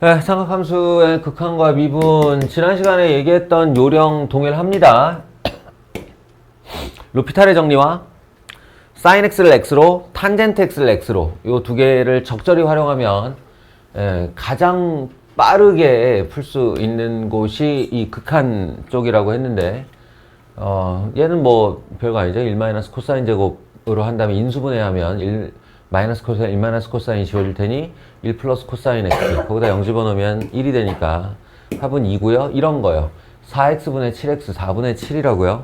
네, 삼각함수의 극한과 미분 지난 시간에 얘기했던 요령 동일합니다. 루피탈의 정리와 sin x를 x로 탄젠트 x를 x로 이 두 개를 적절히 활용하면 가장 빠르게 풀 수 있는 곳이 이 극한 쪽이라고 했는데 얘는 뭐 별거 아니죠. 1 코사인 제곱으로 한 다음에 인수분해하면 1 코사인, 1 코사인이 지워질 테니 1 플러스 코사인 x 거기다 0 집어넣으면 1이 되니까 합은 2고요. 이런 거요. 4x분의 7x 4분의 7이라고요.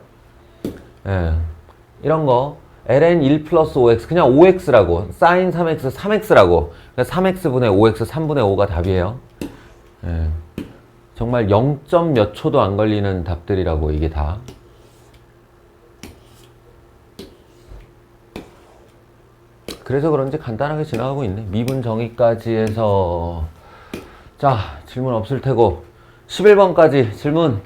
이런 거 ln 1 플러스 5x 그냥 5x라고 sin 3x 3x라고 그러니까 3x분의 5x 3분의 5가 답이에요. 정말 0점 몇 초도 안 걸리는 답들이라고 이게 다. 그래서 그런지 간단하게 지나가고 있네. 미분 정의까지 해서 자 질문 없을 테고 11번까지 질문.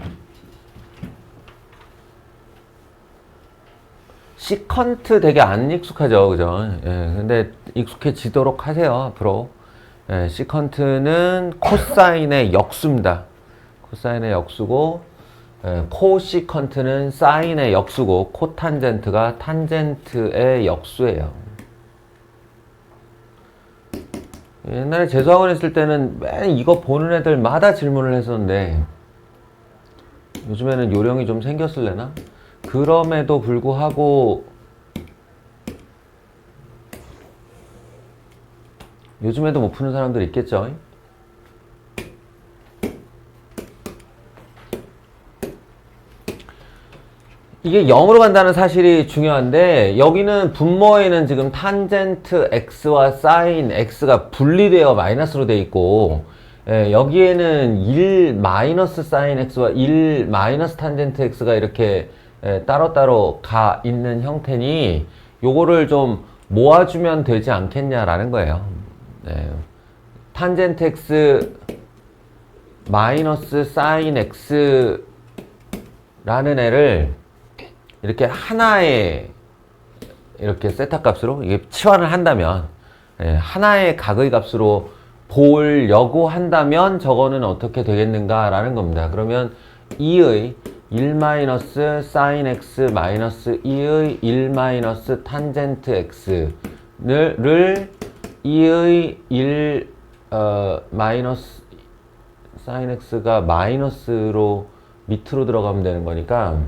시컨트 되게 안 익숙하죠, 그죠? 근데 익숙해지도록 하세요, 앞으로. 시컨트는 코사인의 역수입니다. 코사인의 역수고, 코시컨트는 사인의 역수고, 코탄젠트가 탄젠트의 역수예요. 옛날에 재수학원 했을 때는 맨 이거 보는 애들마다 질문을 했었는데, 요즘에는 요령이 좀 생겼을래나? 그럼에도 불구하고 요즘에도 못 푸는 사람들 있겠죠? 이게 0으로 간다는 사실이 중요한데 여기는 분모에는 지금 탄젠트 x와 사인 x가 분리되어 마이너스로 돼 있고 여기에는 1 마이너스 사인 x와 1 마이너스 탄젠트 x가 이렇게 따로따로 가 있는 형태니 요거를 좀 모아주면 되지 않겠냐라는 거예요. 탄젠트 x 마이너스 사인 x라는 애를 이렇게 하나의 이렇게 세타 값으로 이게 치환을 한다면 하나의 각의 값으로 보려고 한다면 저거는 어떻게 되겠는가라는 겁니다. 그러면 2의 1 마이너스 사인 x 마이너스 2의 1 마이너스 탄젠트 x를 2의 1 마이너스 사인 x가 마이너스로 밑으로 들어가면 되는 거니까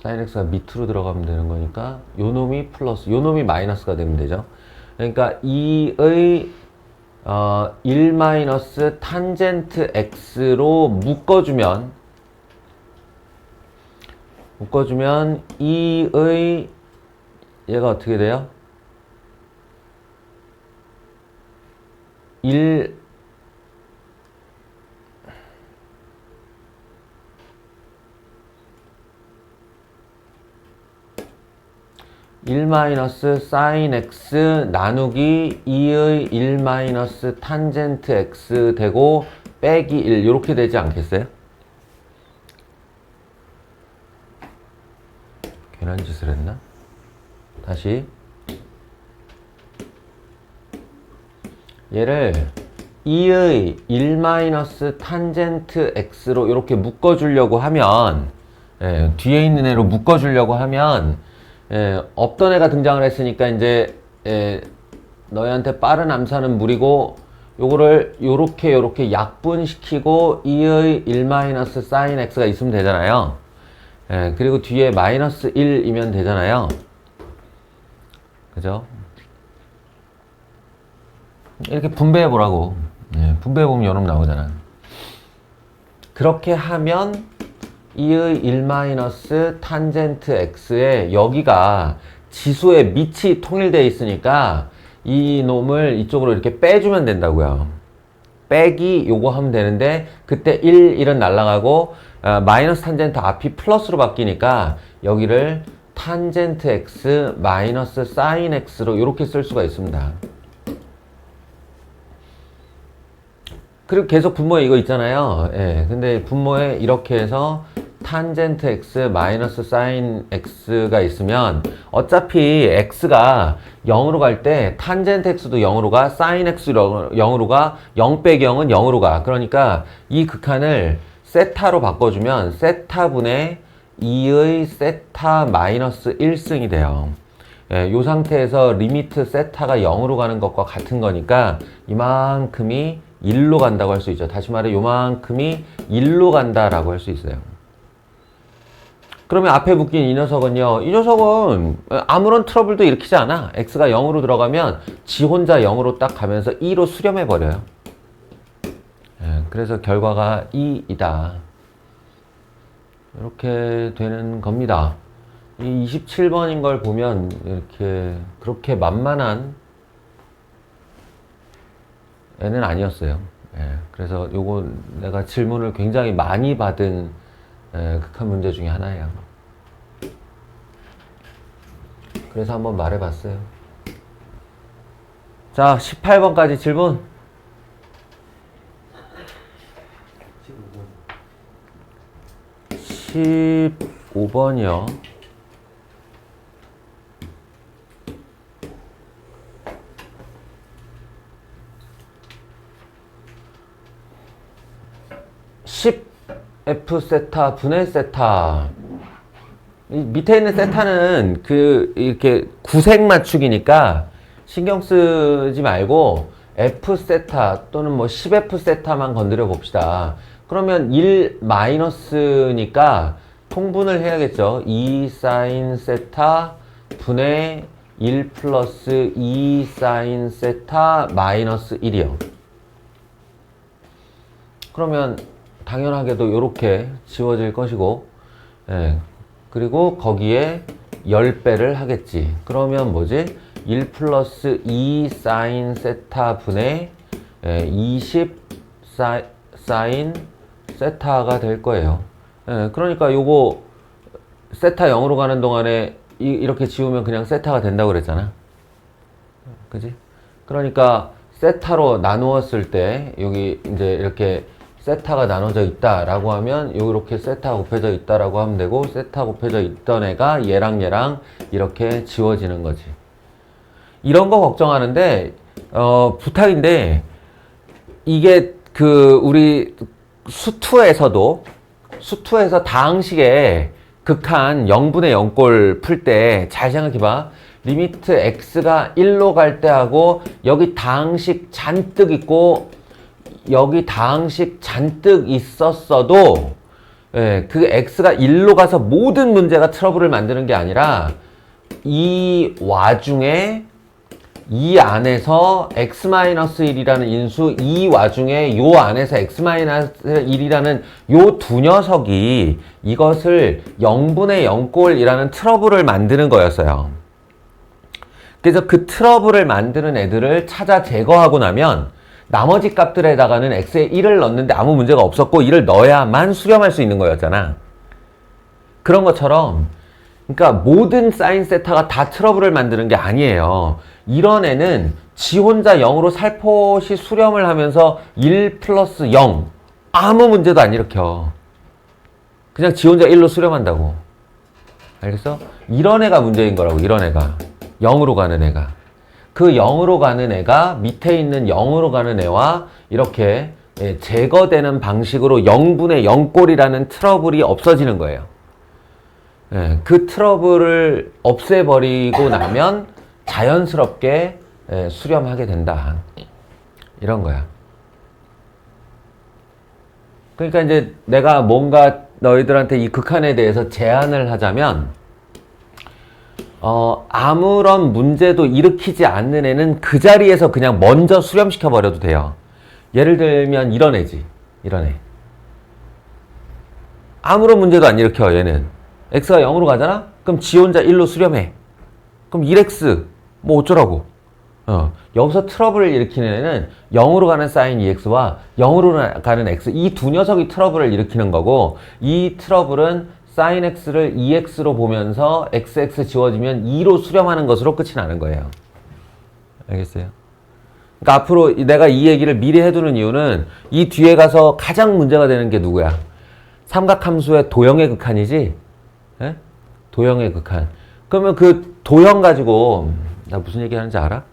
사인 x가 밑으로 들어가면 되는 거니까 요 놈이 플러스 요 놈이 마이너스가 되면 되죠. 그러니까 2의 1 마이너스 탄젠트 x로 묶어주면 2의 얘가 어떻게 돼요? 1 마이너스 사인 x 나누기 2의 1 마이너스 탄젠트 x 되고 빼기 1 이렇게 되지 않겠어요? 괜한 짓을 했나? 다시 얘를 2의 1 마이너스 탄젠트 x로 이렇게 묶어주려고 하면 뒤에 있는 애로 묶어주려고 하면 없던 애가 등장을 했으니까 이제 너희한테 빠른 암산은 무리고 요거를 요렇게 약분시키고 2의 1 마이너스 사인 x가 있으면 되잖아요. 그리고 뒤에 마이너스 1이면 되잖아요. 그죠? 이렇게 분배해 보라고. 분배해 보면 요놈 나오잖아. 그렇게 하면 2의 1 마이너스 탄젠트 x에 여기가 지수의 밑이 통일되어 있으니까 이 놈을 이쪽으로 이렇게 빼주면 된다고요. 빼기 요거 하면 되는데 그때 1은 날라가고 마이너스 탄젠트 앞이 플러스로 바뀌니까 여기를 탄젠트 x 마이너스 사인 x로 이렇게 쓸 수가 있습니다. 그리고 계속 분모에 이거 있잖아요. 근데 분모에 이렇게 해서 탄젠트 x 마이너스 사인 x가 있으면 어차피 x가 0으로 갈 때 탄젠트 x도 0으로 가, 사인 x도 0으로 가, 0 빼기 0은 0으로 가. 그러니까 이 극한을 세타로 바꿔주면 세타분의 2의 세타 마이너스 1승이 돼요. 예, 이 상태에서 리미트 세타가 0으로 가는 것과 같은 거니까 이만큼이 1로 간다고 할 수 있죠. 다시 말해 요만큼이 1로 간다라고 할 수 있어요. 그러면 앞에 묶인 이 녀석은요. 이 녀석은 아무런 트러블도 일으키지 않아. x가 0으로 들어가면 지 혼자 0으로 딱 가면서 2로 수렴해버려요. 예, 그래서 결과가 2이다. 이렇게 되는 겁니다. 이 27번인 걸 보면 이렇게 그렇게 만만한 애는 아니었어요. 예, 그래서 요거 내가 질문을 굉장히 많이 받은 극한 문제 중에 하나예요. 그래서 한번 말해봤어요. 자, 18번까지 질문. 15번이요. F 세타 분의 세타. 이 밑에 있는 세타는 이렇게 구색 맞추기니까 신경 쓰지 말고 F 세타 또는 뭐 10F 세타만 건드려 봅시다. 그러면 1 마이너스니까 통분을 해야겠죠. 2 사인 세타 분의 1 플러스 2 사인 세타 마이너스 1이요. 그러면 당연하게도 이렇게 지워질 것이고, 예, 그리고 거기에 10배를 하겠지. 그러면 뭐지? 1 플러스 2 사인 세타 분의 20 사인 세타가 될 거예요. 예, 그러니까 요거 세타 0으로 가는 동안에 이렇게 지우면 그냥 세타가 된다고 그랬잖아. 그지? 그러니까 세타로 나누었을 때 여기 이제 이렇게 세타가 나눠져 있다라고 하면 이렇게 세타 곱해져 있다라고 하면 되고, 세타 곱해져 있던 애가 얘랑 이렇게 지워지는 거지. 이런 거 걱정하는데 부탁인데, 이게 우리 수투에서 다항식의 극한 0분의 0꼴 풀 때 잘 생각해봐. 리미트 x가 1로 갈 때 하고 여기 다항식 잔뜩 있고 여기 다항식 잔뜩 있었어도, 예, 그 x가 1로 가서 모든 문제가 트러블을 만드는 게 아니라 이 와중에 이 안에서 x-1이라는 인수, 이 와중에 요 안에서 x-1이라는 요 두 녀석이 이것을 0분의 0꼴이라는 트러블을 만드는 거였어요. 그래서 그 트러블을 만드는 애들을 찾아 제거하고 나면 나머지 값들에다가는 x에 1을 넣는데 아무 문제가 없었고 1을 넣어야만 수렴할 수 있는 거였잖아. 그런 것처럼, 그러니까 모든 사인 세타가 다 트러블을 만드는 게 아니에요. 이런 애는 지 혼자 0으로 살포시 수렴을 하면서 1 플러스 0 아무 문제도 안 일으켜. 그냥 지 혼자 1로 수렴한다고. 알겠어? 이런 애가 문제인 거라고. 이런 애가 0으로 가는 애가. 그 0으로 가는 애가 밑에 있는 0으로 가는 애와 이렇게 제거되는 방식으로 0분의 0꼴이라는 트러블이 없어지는 거예요. 그 트러블을 없애버리고 나면 자연스럽게 수렴하게 된다. 이런 거야. 그러니까 이제 내가 뭔가 너희들한테 이 극한에 대해서 제안을 하자면, 아무런 문제도 일으키지 않는 애는 그 자리에서 그냥 먼저 수렴시켜 버려도 돼요. 예를 들면 이런 애지. 이런 애. 아무런 문제도 안 일으켜, 얘는. x가 0으로 가잖아? 그럼 지 혼자 1로 수렴해. 그럼 1x 뭐 어쩌라고. 여기서 트러블을 일으키는 애는 0으로 가는 사인 2x와 0으로 가는 x, 이 두 녀석이 트러블을 일으키는 거고, 이 트러블은 사인 x를 2x로 보면서 xx 지워지면 2로 수렴하는 것으로 끝이 나는 거예요. 알겠어요? 그러니까 앞으로 내가 이 얘기를 미리 해두는 이유는 이 뒤에 가서 가장 문제가 되는 게 누구야? 삼각함수의 도형의 극한이지? 예? 도형의 극한. 그러면 그 도형 가지고 나 무슨 얘기 하는지 알아?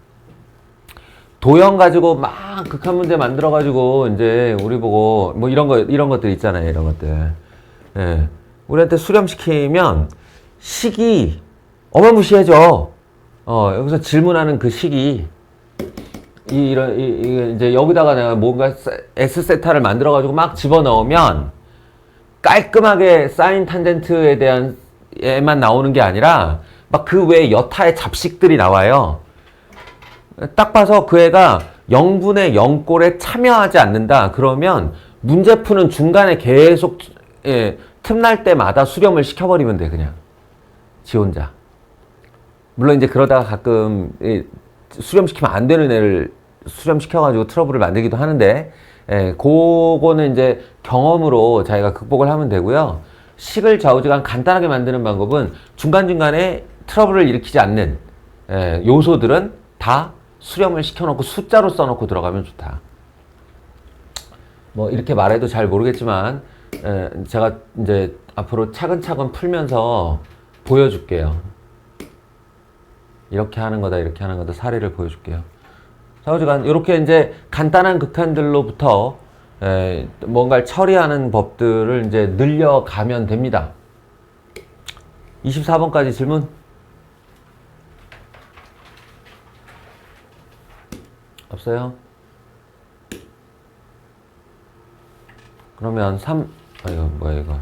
도형 가지고 막 극한 문제 만들어 가지고 이제 우리 보고 뭐 이런 것들 있잖아요. 이런 것들. 예. 우리한테 수렴시키면 식이 어마무시해져. 여기서 질문하는 그 식이 이제 여기다가 내가 뭔가 S 세타를 만들어 가지고 막 집어넣으면 깔끔하게 사인 탄젠트에 대한 에만 나오는 게 아니라 막 그 외에 여타의 잡식들이 나와요. 딱 봐서 그 애가 0분의 0꼴에 참여하지 않는다. 그러면 문제 푸는 중간에 계속 틈날 때마다 수렴을 시켜버리면 돼. 그냥 지 혼자. 물론 이제 그러다가 가끔 수렴시키면 안 되는 애를 수렴시켜가지고 트러블을 만들기도 하는데 그거는 이제 경험으로 자기가 극복을 하면 되고요. 식을 좌우지간 간단하게 만드는 방법은 중간중간에 트러블을 일으키지 않는 요소들은 다 수렴을 시켜놓고 숫자로 써놓고 들어가면 좋다. 뭐 이렇게 말해도 잘 모르겠지만 제가 이제 앞으로 차근차근 풀면서 보여줄게요. 이렇게 하는 거다, 이렇게 하는 거다 사례를 보여줄게요. 좌우지간 이렇게 이제 간단한 극한들로부터 뭔가를 처리하는 법들을 이제 늘려가면 됩니다. 24번까지 질문. 없어요? 그러면 아이고 뭐야 이거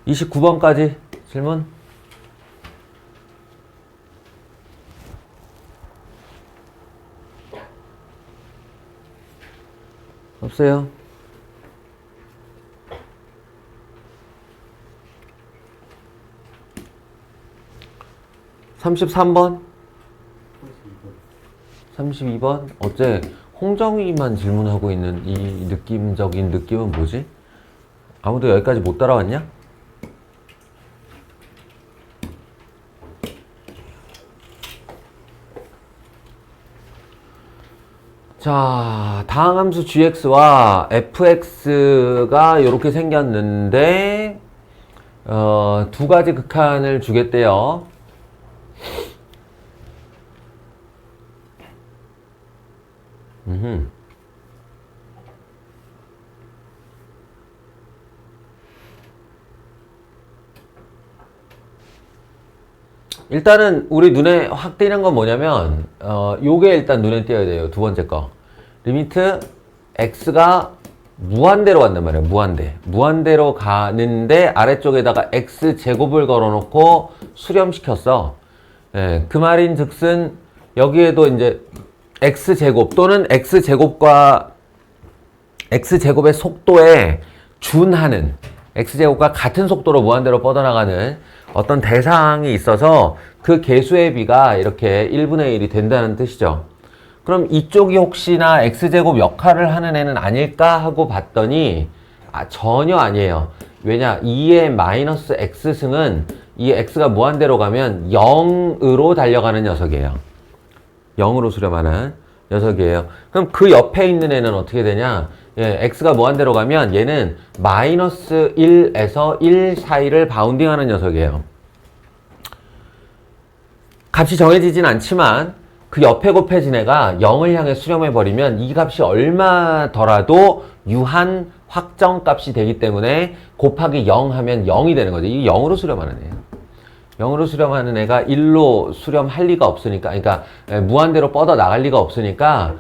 29번까지 질문. 없어요? 33번? 32번? 어째 홍정이만 질문하고 있는 이 느낌적인 느낌은 뭐지? 아무도 여기까지 못 따라왔냐? 자, 다항함수 gx와 fx가 이렇게 생겼는데 두 가지 극한을 주겠대요. 일단은 우리 눈에 확 띄는 건 뭐냐면 요게 일단 눈에 띄어야 돼요. 두 번째 거 리미트 x가 무한대로 간단 말이에요. 무한대로 가는데 아래쪽에다가 x제곱을 걸어놓고 수렴시켰어. 그 말인 즉슨 여기에도 이제 x제곱 또는 x제곱의 속도에 준하는 x제곱과 같은 속도로 무한대로 뻗어나가는 어떤 대상이 있어서 그 개수의 비가 이렇게 1분의 1이 된다는 뜻이죠. 그럼 이쪽이 혹시나 x제곱 역할을 하는 애는 아닐까 하고 봤더니 전혀 아니에요. 왜냐? 2의 마이너스 x승은 이 x가 무한대로 가면 0으로 달려가는 녀석이에요. 0으로 수렴하는 녀석이에요. 그럼 그 옆에 있는 애는 어떻게 되냐? x가 무한대로 가면 얘는 마이너스 1에서 1 사이를 바운딩하는 녀석이에요. 값이 정해지진 않지만 그 옆에 곱해진 애가 0을 향해 수렴해버리면 이 값이 얼마더라도 유한 확정값이 되기 때문에 곱하기 0 하면 0이 되는 거죠. 이게 0으로 수렴하는 애예요. 0으로 수렴하는 애가 1로 수렴할 리가 없으니까, 그러니까 무한대로 뻗어 나갈 리가 없으니까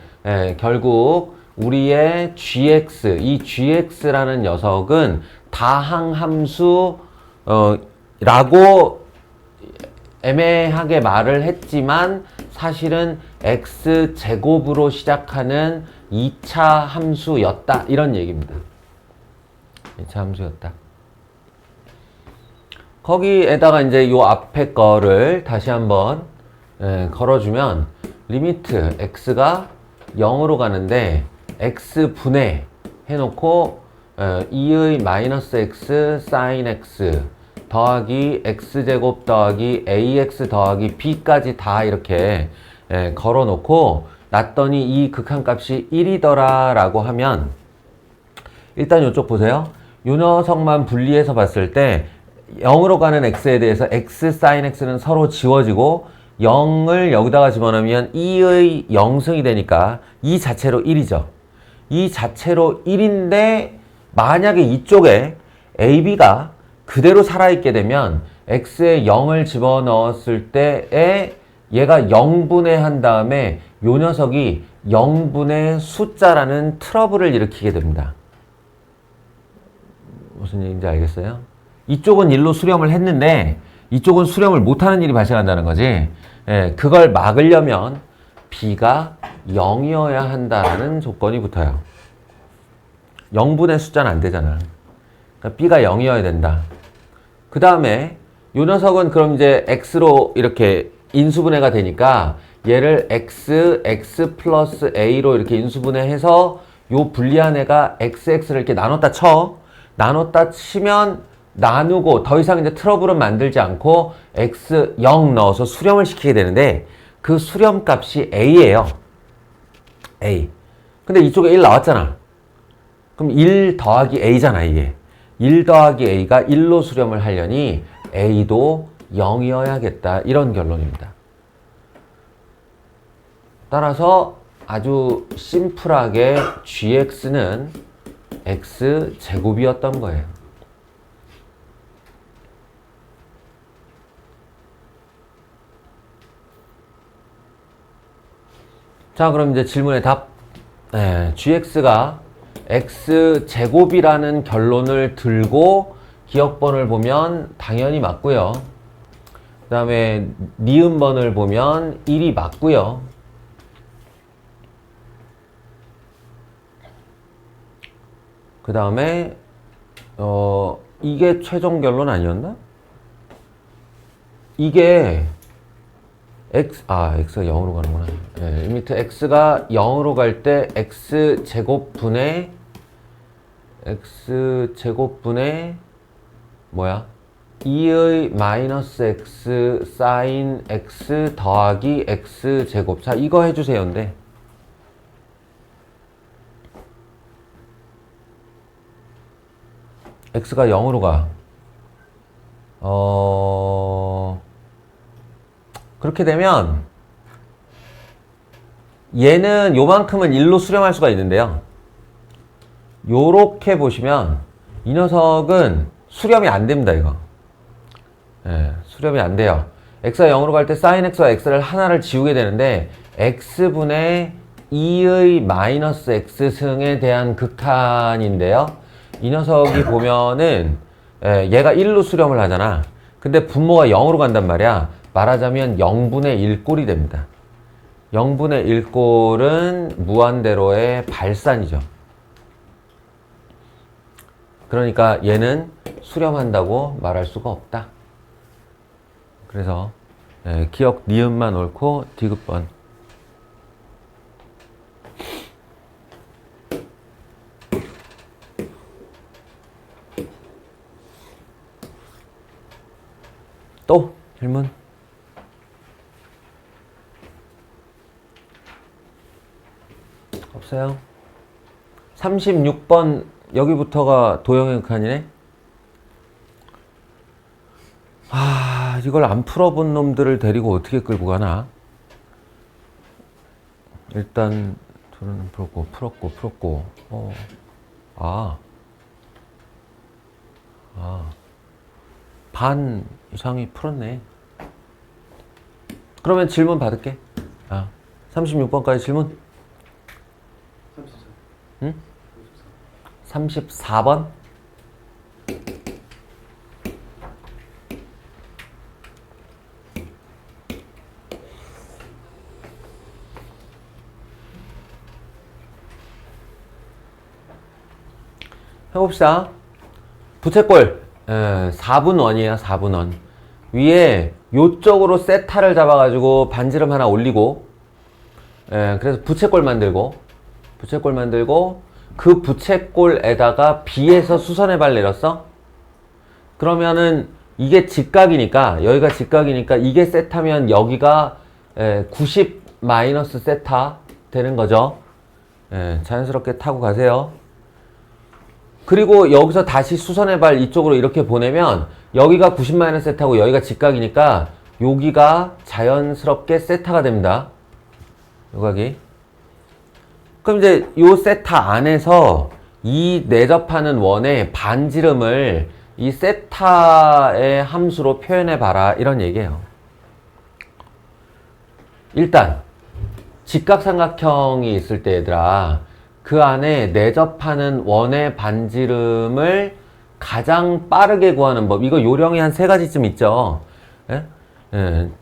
결국 우리의 gx, 이 gx라는 녀석은 다항함수 라고 애매하게 말을 했지만 사실은 x제곱으로 시작하는 2차 함수였다. 이런 얘기입니다. 2차 함수였다. 거기에다가 이제 요 앞에 거를 다시 한번 걸어주면 리미트 x가 0으로 가는데 x분의 해놓고 2의 마이너스 x 사인 x 더하기 x제곱 더하기 ax 더하기 b까지 다 이렇게 걸어놓고 놨더니 이 극한값이 1이더라 라고 하면 일단 이쪽 보세요. 요 녀석만 분리해서 봤을 때 0으로 가는 x에 대해서 x sin x는 서로 지워지고 0을 여기다가 집어넣으면 2의 0승이 되니까 이 자체로 1이죠. 이 자체로 1인데 만약에 이쪽에 AB가 그대로 살아있게 되면 x에 0을 집어넣었을 때에 얘가 0분의 한 다음에 요 녀석이 0분의 숫자라는 트러블을 일으키게 됩니다. 무슨 얘기인지 알겠어요? 이쪽은 1로 수렴을 했는데 이쪽은 수렴을 못하는 일이 발생한다는 거지. 예, 그걸 막으려면 b가 0이어야 한다는 조건이 붙어요. 0분의 숫자는 안 되잖아. 그러니까 b가 0이어야 된다. 그 다음에 요 녀석은 그럼 이제 x로 이렇게 인수분해가 되니까 얘를 x 플러스 a로 이렇게 인수분해해서 요 분리한 애가 xx를 이렇게 나눴다 쳐. 나눴다 치면 나누고 더 이상 이제 트러블은 만들지 않고 x 0 넣어서 수렴을 시키게 되는데 그 수렴 값이 a예요. a. 근데 이쪽에 1 나왔잖아. 그럼 1 더하기 a잖아, 이게. 1 더하기 a가 1로 수렴을 하려니 a도 0이어야겠다. 이런 결론입니다. 따라서 아주 심플하게 gx는 x제곱이었던 거예요. 자, 그럼 이제 질문의 답. gx가 x제곱이라는 결론을 들고 기억번을 보면 당연히 맞고요. 그 다음에 니은번을 보면 1이 맞고요. 그 다음에 이게 최종 결론 아니었나? 이게 x가 0으로 가는구나. 네, 밑에 x가 0으로 갈 때 x제곱분의 뭐야? 2의 마이너스 x 사인 x 더하기 x제곱. 자, 이거 해주세요인데 x가 0으로 가. 그렇게 되면 얘는 요만큼은 1로 수렴할 수가 있는데요. 요렇게 보시면 이 녀석은 수렴이 안 됩니다, 이거. 예, 수렴이 안 돼요. x가 0으로 갈 때 sin x와 x를 하나를 지우게 되는데 x분의 2의 마이너스 x승에 대한 극한인데요. 이 녀석이 보면은 얘가 1로 수렴을 하잖아. 근데 분모가 0으로 간단 말이야. 말하자면 0분의 1꼴이 됩니다. 0분의 1꼴은 무한대로의 발산이죠. 그러니까 얘는 수렴한다고 말할 수가 없다. 그래서 기억 니은만 옳고 디귿번. 또 질문. 없어요? 36번 여기부터가 도형의 극한이네? 이걸 안 풀어본 놈들을 데리고 어떻게 끌고 가나? 일단 둘은 풀었고 반 이상이 풀었네. 그러면 질문 받을게. 36번까지 질문. 34. 응? 34번? 해봅시다. 부채꼴 4분원이에요. 4분원. 위에 요쪽으로 세타를 잡아가지고 반지름 하나 올리고 그래서 부채꼴 만들고 그 부채꼴에다가 B에서 수선의 발 내렸어? 그러면은 이게 직각이니까 여기가 직각이니까 이게 세타면 여기가 90 마이너스 세타 되는 거죠. 자연스럽게 타고 가세요. 그리고 여기서 다시 수선의 발 이쪽으로 이렇게 보내면 여기가 90 세타고 여기가 직각이니까 여기가 자연스럽게 세타가 됩니다. 요각이. 그럼 이제 요 세타 안에서 이 내접하는 원의 반지름을 이 세타의 함수로 표현해 봐라 이런 얘기예요. 일단 직각삼각형이 있을 때 얘들아 그 안에 내접하는 원의 반지름을 가장 빠르게 구하는 법 이거 요령이 한 3가지쯤 있죠. 예?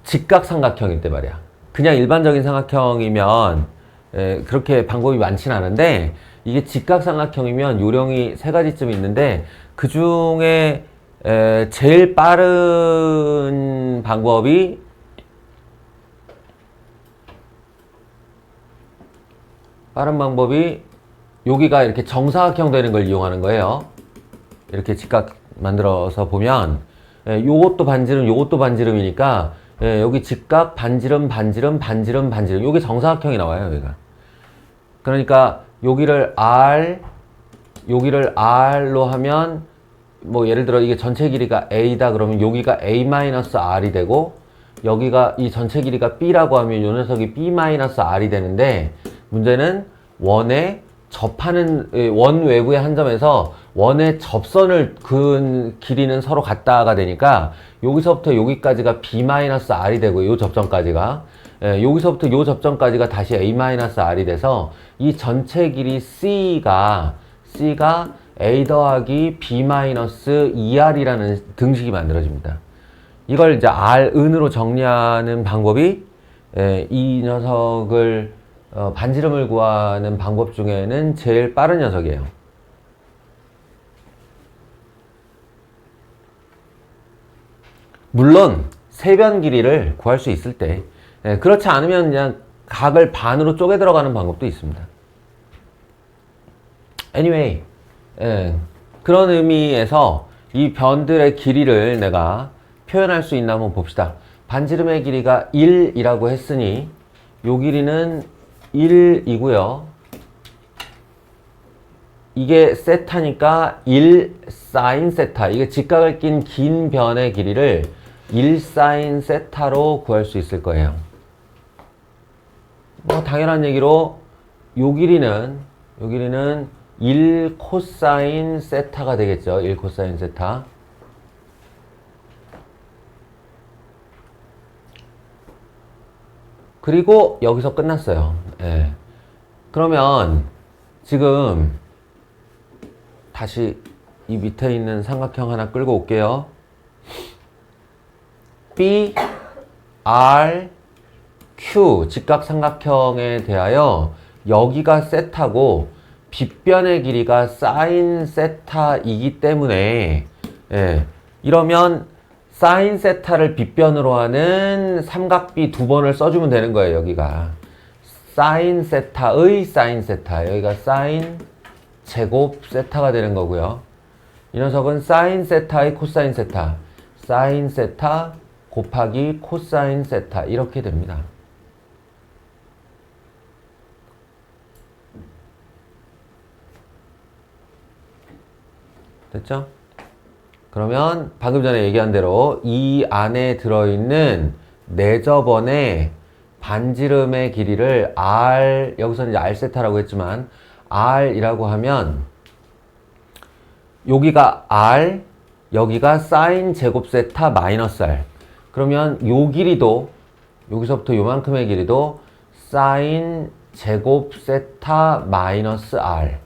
직각삼각형일 때 말이야. 그냥 일반적인 삼각형이면 그렇게 방법이 많지는 않은데 이게 직각삼각형이면 요령이 3가지쯤 있는데 그 중에 제일 빠른 방법이 여기가 이렇게 정사각형 되는 걸 이용하는 거예요. 이렇게 직각 만들어서 보면 요것도 반지름 요것도 반지름이니까 여기 직각 반지름 반지름 반지름 반지름 요게 정사각형이 나와요. 여기가. 그러니까 여기를 R로 하면 뭐 예를 들어 이게 전체 길이가 A다 그러면 여기가 A-R이 되고 여기가 이 전체 길이가 B라고 하면 요 녀석이 B-R이 되는데 문제는 원의 접하는 원 외부의 한 점에서 원의 접선을 그은 길이는 서로 같다가 되니까 여기서부터 여기까지가 B-R이 되고 요 접점까지가 여기서부터 요 접점까지가 다시 A-R이 돼서 이 전체 길이 C가 A 더하기 B-2R이라는 등식이 만들어집니다. 이걸 이제 R은으로 정리하는 방법이 이 녀석을 반지름을 구하는 방법 중에는 제일 빠른 녀석이에요. 물론 세변 길이를 구할 수 있을 때 그렇지 않으면 그냥 각을 반으로 쪼개 들어가는 방법도 있습니다. Anyway 그런 의미에서 이 변들의 길이를 내가 표현할 수 있나 한번 봅시다. 반지름의 길이가 1이라고 했으니 요 길이는 1이고요. 이게 세타니까 1 사인 세타. 이게 직각을 낀 긴 변의 길이를 1 사인 세타로 구할 수 있을 거예요. 뭐 당연한 얘기로 요 길이는 1 코사인 세타가 되겠죠. 1 코사인 세타. 그리고 여기서 끝났어요. 그러면 지금 다시 이 밑에 있는 삼각형 하나 끌고 올게요. B, R, Q 직각삼각형에 대하여 여기가 세타고 빗변의 길이가 사인 세타이기 때문에 이러면 사인 세타를 빗변으로 하는 삼각비 2번을 써주면 되는 거예요. 여기가 사인 세타의 사인 세타 여기가 사인 제곱 세타가 되는 거고요. 이 녀석은 사인 세타의 코사인 세타 사인 세타 곱하기 코사인 세타 이렇게 됩니다. 됐죠? 그러면 방금 전에 얘기한 대로 이 안에 들어있는 내접원의 반지름의 길이를 R, 여기서는 이제 R세타라고 했지만 R이라고 하면 여기가 R, 여기가 사인 제곱 세타 마이너스 R. 그러면 요 길이도 여기서부터 요만큼의 길이도 사인 제곱 세타 마이너스 R.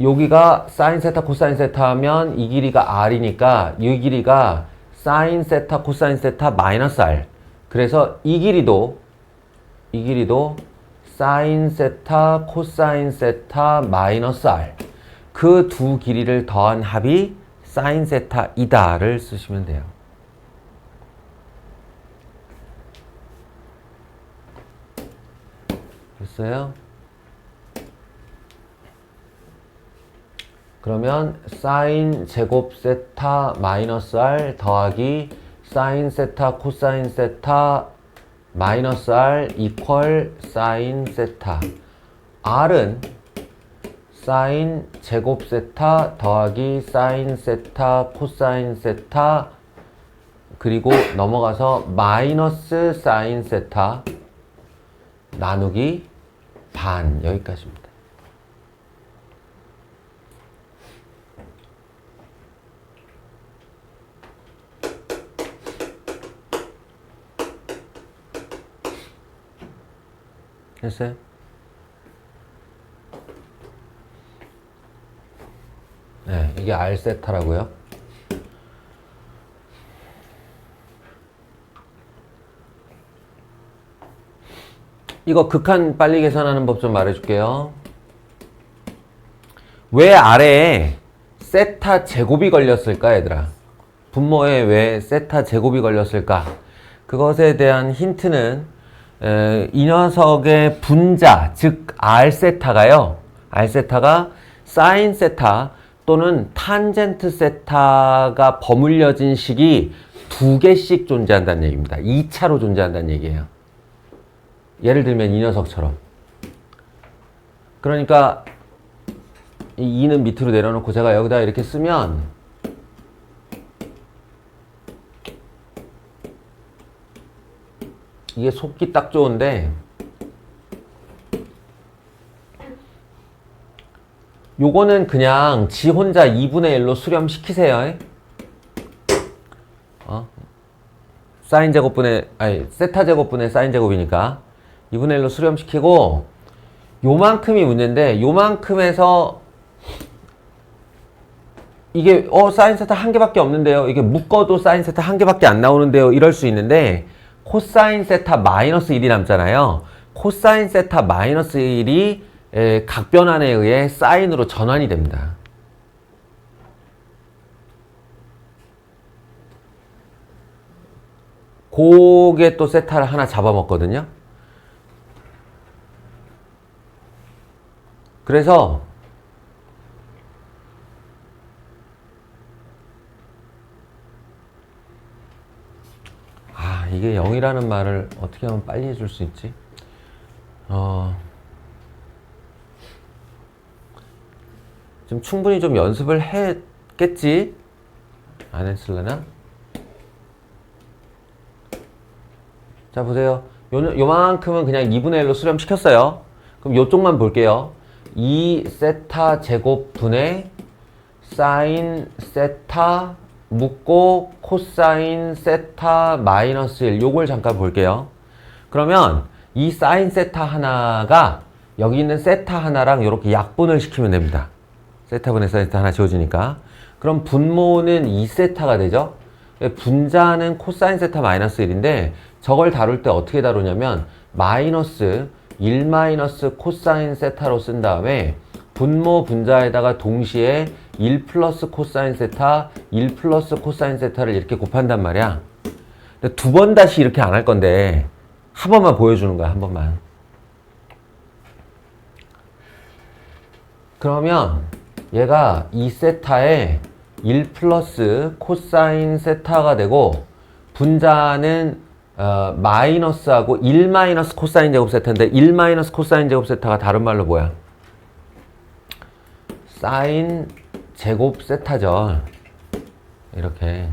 여기가 사인 세타 코사인 세타 하면 이 길이가 R이니까 이 길이가 사인 세타 코사인 세타 마이너스 R. 그래서 이 길이도 사인 세타 코사인 세타 마이너스 R. 그 두 길이를 더한 합이 사인 세타이다를 쓰시면 돼요. 됐어요? 그러면 사인 제곱 세타 마이너스 R 더하기 사인 세타 코사인 세타 마이너스 R 이퀄 사인 세타. R은 사인 제곱 세타 더하기 사인 세타 코사인 세타 그리고 넘어가서 마이너스 사인 세타 나누기 반 여기까지입니다. 됐어요? 네, 이게 R 세타라고요. 이거 극한 빨리 계산하는 법 좀 말해줄게요. 왜 R에 세타 제곱이 걸렸을까, 얘들아? 분모에 왜 세타 제곱이 걸렸을까? 그것에 대한 힌트는 이 녀석의 분자, 즉 R 세타가요. R 세타가 사인 세타 또는 탄젠트 세타가 버물려진 식이 두 개씩 존재한다는 얘기입니다. 2차로 존재한다는 얘기예요. 예를 들면 이 녀석처럼. 그러니까 이 2는 밑으로 내려놓고 제가 여기다 이렇게 쓰면 이게 속기 딱 좋은데 요거는 그냥 지 혼자 2분의 1로 수렴시키세요. 사인 제곱분의 세타 제곱분의 사인 제곱이니까 2분의 1로 수렴시키고 요만큼이 문제인데 요만큼에서 이게 사인 세타 한 개밖에 없는데요. 이게 묶어도 사인 세타 한 개밖에 안 나오는데요. 이럴 수 있는데 코사인 세타 마이너스 1이 남잖아요. 코사인 세타 마이너스 1이 각변환에 의해 사인으로 전환이 됩니다. 그게 또 세타를 하나 잡아먹거든요. 그래서 이게 0이라는 말을 어떻게 하면 빨리 해줄 수 있지? 좀 충분히 좀 연습을 했겠지? 안 했을려나? 자, 보세요. 요만큼은 그냥 2분의 1로 수렴시켰어요. 그럼 요쪽만 볼게요. 2 세타 제곱 분의 사인 세타 묶고 코사인 세타 마이너스 1 요걸 잠깐 볼게요. 그러면 이 사인 세타 하나가 여기 있는 세타 하나랑 이렇게 약분을 시키면 됩니다. 세타분의 사인 세타 하나 지워지니까. 그럼 분모는 2세타가 되죠. 분자는 코사인 세타 마이너스 1인데 저걸 다룰 때 어떻게 다루냐면 마이너스 1 마이너스 코사인 세타로 쓴 다음에 분모 분자에다가 동시에 1 플러스 코사인 세타, 1 플러스 코사인 세타를 이렇게 곱한단 말이야. 두 번 다시 이렇게 안 할 건데 한 번만 보여주는 거야, 한 번만. 그러면 얘가 2세타에 1 플러스 코사인 세타가 되고 분자는 마이너스하고 1 마이너스 코사인 제곱 세타인데 1 마이너스 코사인 제곱 세타가 다른 말로 뭐야? 사인 제곱 세타죠. 이렇게.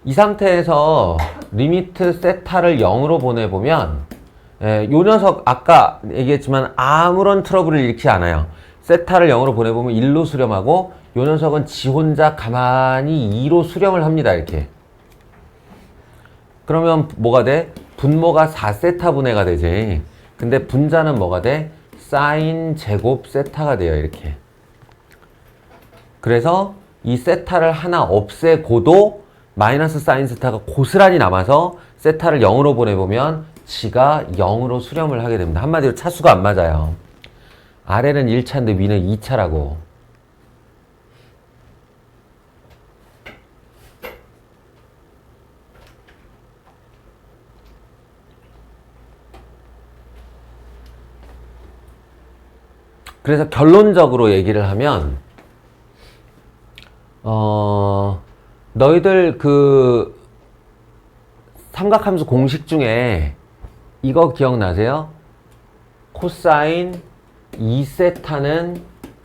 이 상태에서 리미트 세타를 0으로 보내보면 요 녀석 아까 얘기했지만 아무런 트러블을 일으키지 않아요. 세타를 0으로 보내보면 1로 수렴하고 요 녀석은 지 혼자 가만히 2로 수렴을 합니다. 이렇게. 그러면 뭐가 돼? 분모가 4세타 분해가 되지. 근데 분자는 뭐가 돼? 사인 제곱 세타가 돼요. 이렇게. 그래서 이 세타를 하나 없애고도 마이너스 사인 세타가 고스란히 남아서 세타를 0으로 보내보면 지가 0으로 수렴을 하게 됩니다. 한마디로 차수가 안 맞아요. 아래는 1차인데 위는 2차라고. 그래서 결론적으로 얘기를 하면 너희들 그 삼각함수 공식 중에 이거 기억나세요? 코사인 2세타는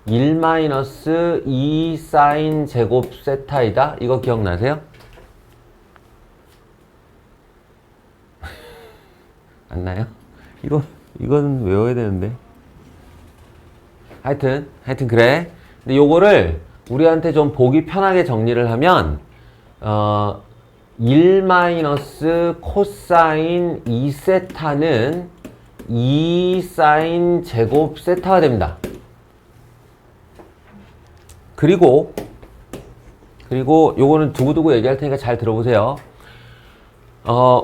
1 마이너스 2 사인 제곱 세타이다. 이거 기억나세요? 안 나요? 이건 외워야 되는데. 하여튼 그래. 근데 요거를 우리한테 좀 보기 편하게 정리를 하면, 1 마이너스 코사인 2세타는 2 사인 제곱 세타가 됩니다. 그리고 요거는 두고두고 얘기할 테니까 잘 들어보세요.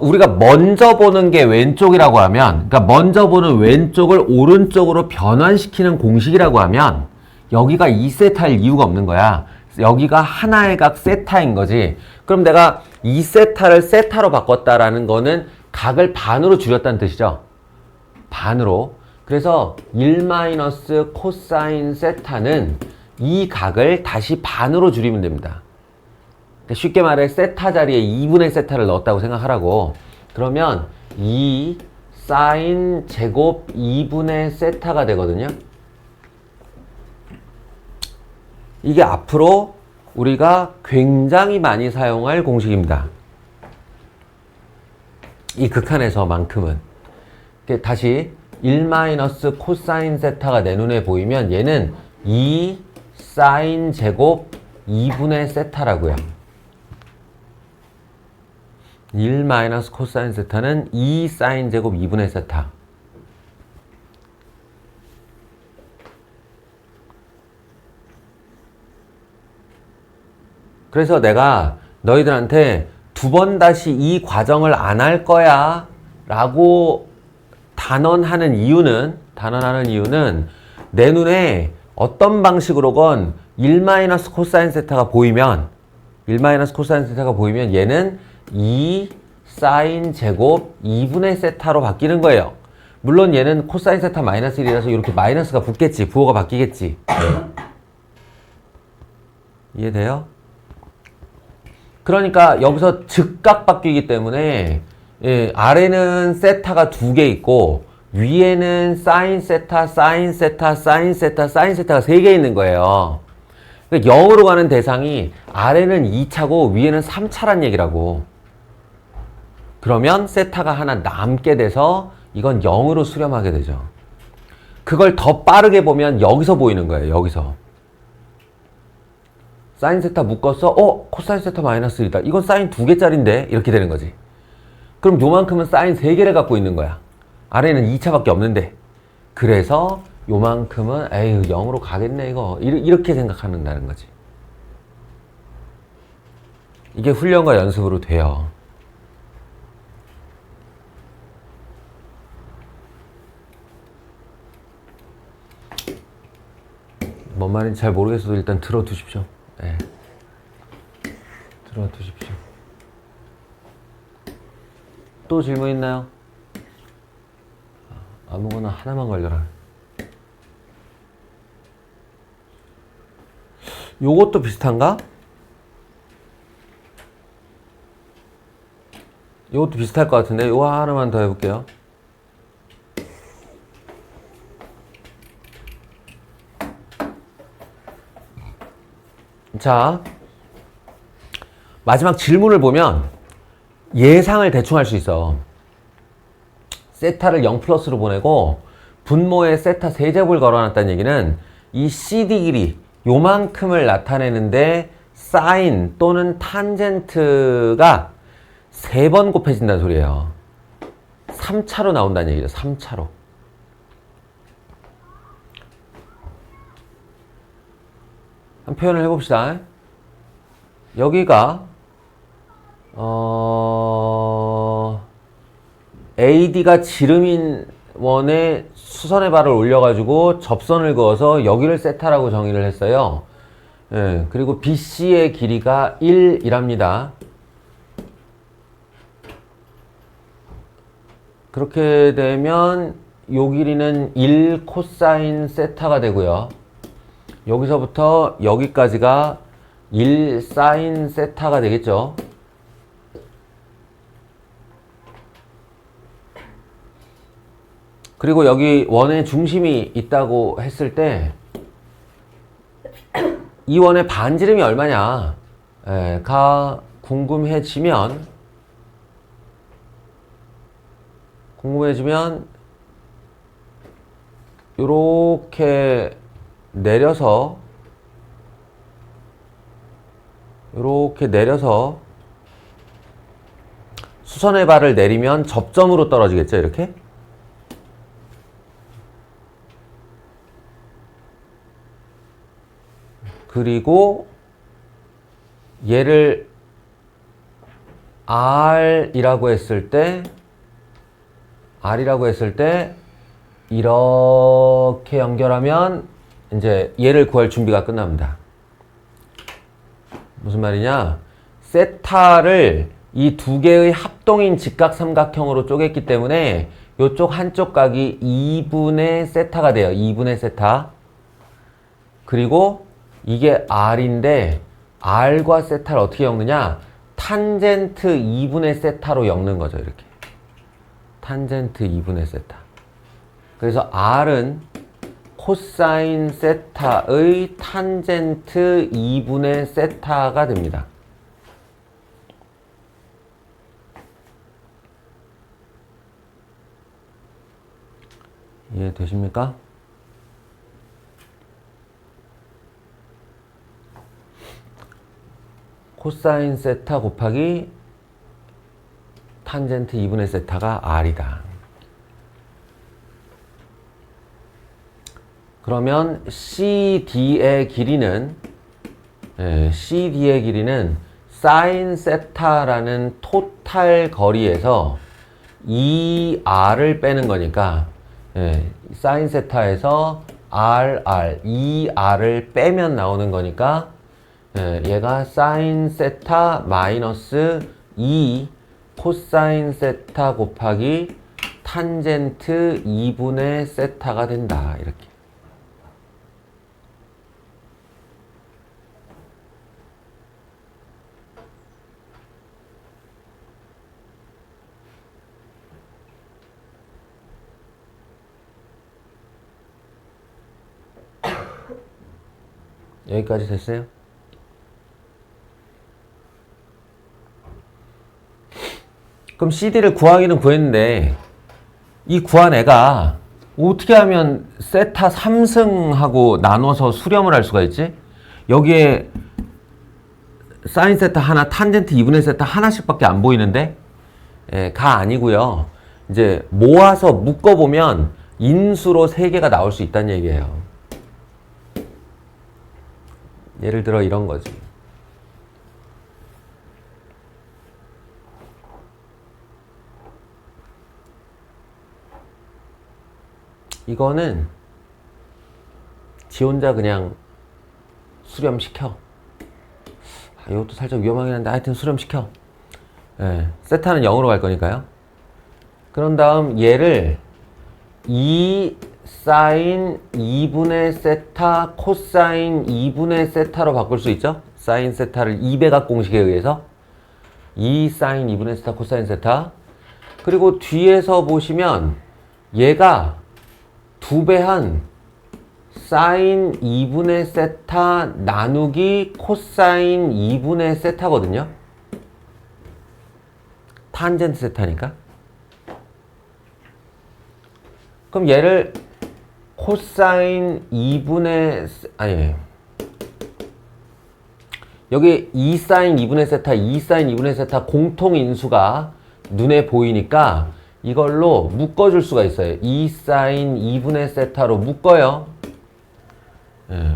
우리가 먼저 보는 게 왼쪽이라고 하면, 그러니까 먼저 보는 왼쪽을 오른쪽으로 변환시키는 공식이라고 하면, 여기가 2세타일 이유가 없는 거야. 여기가 하나의 각 세타인 거지. 그럼 내가 2세타를 세타로 바꿨다라는 거는 각을 반으로 줄였다는 뜻이죠. 반으로. 그래서 1 마이너스 코사인 세타는 이 각을 다시 반으로 줄이면 됩니다. 쉽게 말해 세타 자리에 2분의 세타를 넣었다고 생각하라고. 그러면 2 사인 제곱 2분의 세타가 되거든요. 이게 앞으로 우리가 굉장히 많이 사용할 공식입니다. 이 극한에서만큼은. 다시 1 마이너스 코사인 세타가 내 눈에 보이면 얘는 2 사인 제곱 2분의 세타라고요. 1 마이너스 코사인 세타는 2 사인 제곱 2분의 세타. 그래서 내가 너희들한테 두 번 다시 이 과정을 안 할 거야 라고 단언하는 이유는 내 눈에 어떤 방식으로건 1 마이너스 코사인 세타가 보이면 얘는 2 사인 제곱 2분의 세타로 바뀌는 거예요. 물론 얘는 코사인 세타 마이너스 1이라서 이렇게 마이너스가 붙겠지. 부호가 바뀌겠지. 이해돼요? 그러니까 여기서 즉각 바뀌기 때문에 아래는 세타가 2개 있고 위에는 사인 세타, 사인 세타, 사인 세타, 사인 세타가 3개 있는 거예요. 그러니까 0으로 가는 대상이 아래는 2차고 위에는 3차란 얘기라고. 그러면 세타가 하나 남게 돼서 이건 0으로 수렴하게 되죠. 그걸 더 빠르게 보면 여기서 보이는 거예요. 여기서. 사인 세타 묶었어? 코사인 세타 마이너스 1이다. 이건 사인 2개짜리인데? 이렇게 되는 거지. 그럼 요만큼은 사인 3개를 갖고 있는 거야. 아래는 2차밖에 없는데. 그래서 요만큼은 에휴 0으로 가겠네 이거. 이렇게 생각한다는 거지. 이게 훈련과 연습으로 돼요. 뭔 말인지 잘 모르겠어도 일단 들어두십시오. 네. 들어두십시오. 또 질문 있나요? 아무거나 하나만 걸려라. 요것도 비슷한가? 요것도 비슷할 것 같은데 요거 하나만 더 해볼게요. 자, 마지막 질문을 보면 예상을 대충 할 수 있어. 세타를 0 플러스로 보내고 분모에 세타 세제곱을 걸어놨다는 얘기는 이 CD 길이 요만큼을 나타내는데 사인 또는 탄젠트가 3번 곱해진다는 소리예요. 3차로 나온다는 얘기죠. 3차로. 한 표현을 해봅시다. 여기가 AD가 지름인 원에 수선의 발을 올려가지고 접선을 그어서 여기를 세타라고 정의를 했어요. 예, 그리고 BC의 길이가 1이랍니다. 그렇게 되면 요 길이는 1 코사인 세타가 되고요. 여기서부터 여기까지가 1 사인 세타가 되겠죠. 그리고 여기 원의 중심이 있다고 했을 때 이 원의 반지름이 얼마냐 가 궁금해지면 요렇게 내려서 수선의 발을 내리면 접점으로 떨어지겠죠, 이렇게? 그리고 얘를 R이라고 했을 때 이렇게 연결하면 이제 얘를 구할 준비가 끝납니다. 무슨 말이냐? 세타를 이 두 개의 합동인 직각삼각형으로 쪼갰기 때문에 이쪽 한쪽 각이 2분의 세타가 돼요. 2분의 세타. 그리고 이게 R인데 R과 세타를 어떻게 엮느냐? 탄젠트 2분의 세타로 엮는 거죠. 이렇게. 탄젠트 2분의 세타. 그래서 R은 코사인 세타의 탄젠트 2분의 세타가 됩니다. 이해되십니까? 코사인 세타 곱하기 탄젠트 2분의 세타가 R이다. 그러면 CD의 길이는 사인 세타라는 토탈 거리에서 2R을 빼는 거니까 사인 세타에서 RR, 2R을 빼면 나오는 거니까 얘가 사인 세타 마이너스 2 코사인 세타 곱하기 탄젠트 2분의 세타가 된다. 이렇게. 여기까지 됐어요? 그럼 CD를 구하기는 구했는데 이 구한 애가 어떻게 하면 세타 3승하고 나눠서 수렴을 할 수가 있지? 여기에 사인 세타 하나, 탄젠트 2분의 세타 하나씩밖에 안 보이는데 가 아니고요. 이제 모아서 묶어보면 인수로 3개가 나올 수 있다는 얘기예요. 예를 들어 이런 거지. 이거는 지 혼자 그냥 수렴시켜. 이것도 살짝 위험하긴 한데 하여튼 수렴시켜. 세타는 0으로 갈 거니까요. 그런 다음 얘를 2 사인 2분의 세타 코사인 2분의 세타로 바꿀 수 있죠. 사인 세타를 2배각 공식에 의해서 2 사인 2분의 세타 코사인 세타. 그리고 뒤에서 보시면 얘가 2배한 사인 2분의 세타 나누기 코사인 2분의 세타거든요. 탄젠트 세타니까. 그럼 얘를 코사인 2분의 여기 2 사인 2분의 세타, 2 사인 2분의 세타 공통 인수가 눈에 보이니까 이걸로 묶어줄 수가 있어요. 2 사인 2분의 세타로 묶어요.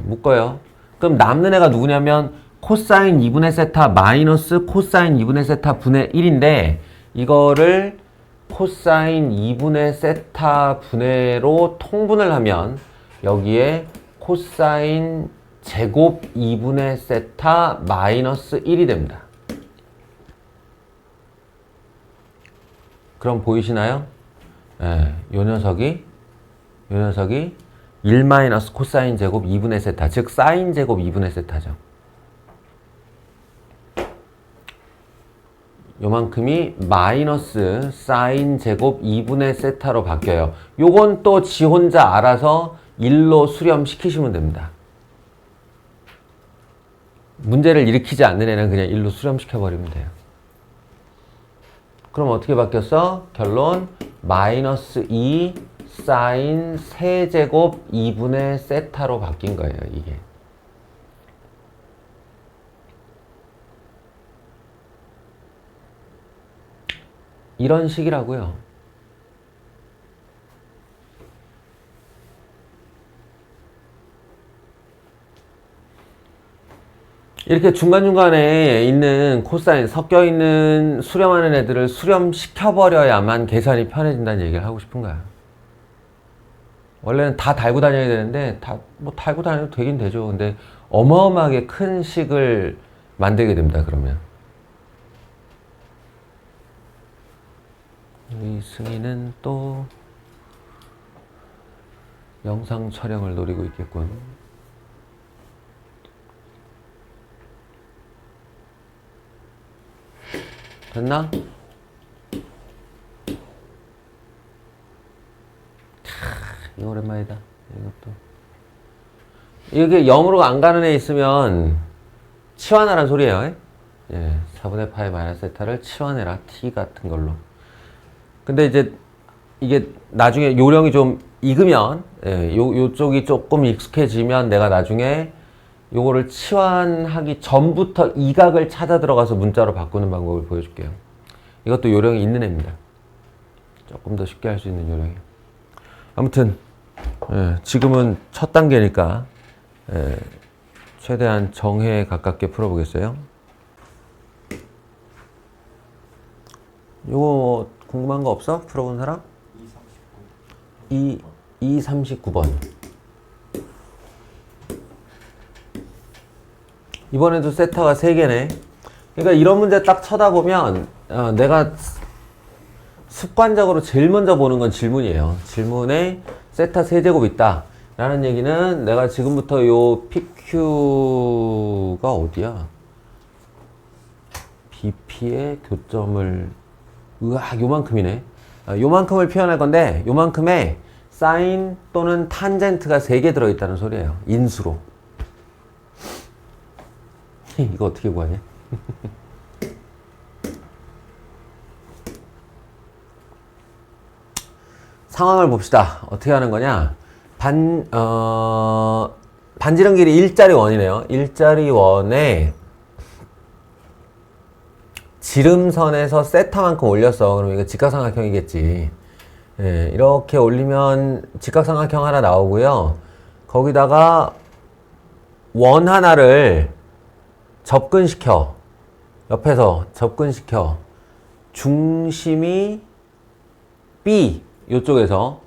묶어요. 그럼 남는 애가 누구냐면 코사인 2분의 세타 마이너스 코사인 2분의 세타 분의 1인데 이거를 코사인 2분의 세타 분해로 통분을 하면 여기에 코사인 제곱 2분의 세타 마이너스 1이 됩니다. 그럼 보이시나요? 요 녀석이 1 마이너스 코사인 제곱 2분의 세타, 즉 사인 제곱 2분의 세타죠. 요만큼이 마이너스 사인 제곱 2분의 세타로 바뀌어요. 요건 또 지 혼자 알아서 1로 수렴시키시면 됩니다. 문제를 일으키지 않는 애는 그냥 1로 수렴시켜버리면 돼요. 그럼 어떻게 바뀌었어? 결론 마이너스 2 사인 세제곱 2분의 세타로 바뀐 거예요, 이게. 이런 식이라고요. 이렇게 중간중간에 있는 코사인 섞여 있는 수렴하는 애들을 수렴시켜버려야만 계산이 편해진다는 얘기를 하고 싶은 거야. 원래는 다 달고 다녀야 되는데 뭐 달고 다녀도 되긴 되죠. 근데 어마어마하게 큰 식을 만들게 됩니다. 그러면 우리 승희는 또 영상 촬영을 노리고 있겠군. 됐나? 이거 오랜만이다. 이것도. 이게 0으로 안 가는 애 있으면 치환하란 소리예요. 예, 4분의 파이 마이너스 세타를 치환해라. t 같은 걸로. 근데 이제 이게 나중에 요령이 좀 익으면, 예, 요쪽이 조금 익숙해지면 내가 나중에 요거를 치환하기 전부터 이 각을 찾아 들어가서 문자로 바꾸는 방법을 보여줄게요. 이것도 요령이 있는 애입니다. 조금 더 쉽게 할 수 있는 요령이. 아무튼 예, 지금은 첫 단계니까 예, 최대한 정해에 가깝게 풀어보겠어요. 요거 궁금한 거 없어? 풀어본 사람? 239번. 이번에도 세타가 3개네. 그러니까 이런 문제 딱 쳐다보면 내가 습관적으로 제일 먼저 보는 건 질문이에요. 질문에 세타 세제곱 있다 라는 얘기는 내가 지금부터 요 PQ가 어디야? BP의 교점을 요만큼이네. 요만큼을 표현할 건데 요만큼에 사인 또는 탄젠트가 3개 들어있다는 소리예요. 인수로. 이거 어떻게 구하냐? 상황을 봅시다. 어떻게 하는 거냐? 반지름 길이 일자리 원이네요. 일자리 원에 지름선에서 세타만큼 올렸어. 그럼 이거 직각삼각형이겠지. 예, 이렇게 올리면 직각삼각형 하나 나오고요. 거기다가 원 하나를 접근시켜. 옆에서 접근시켜. 중심이 B 요쪽에서.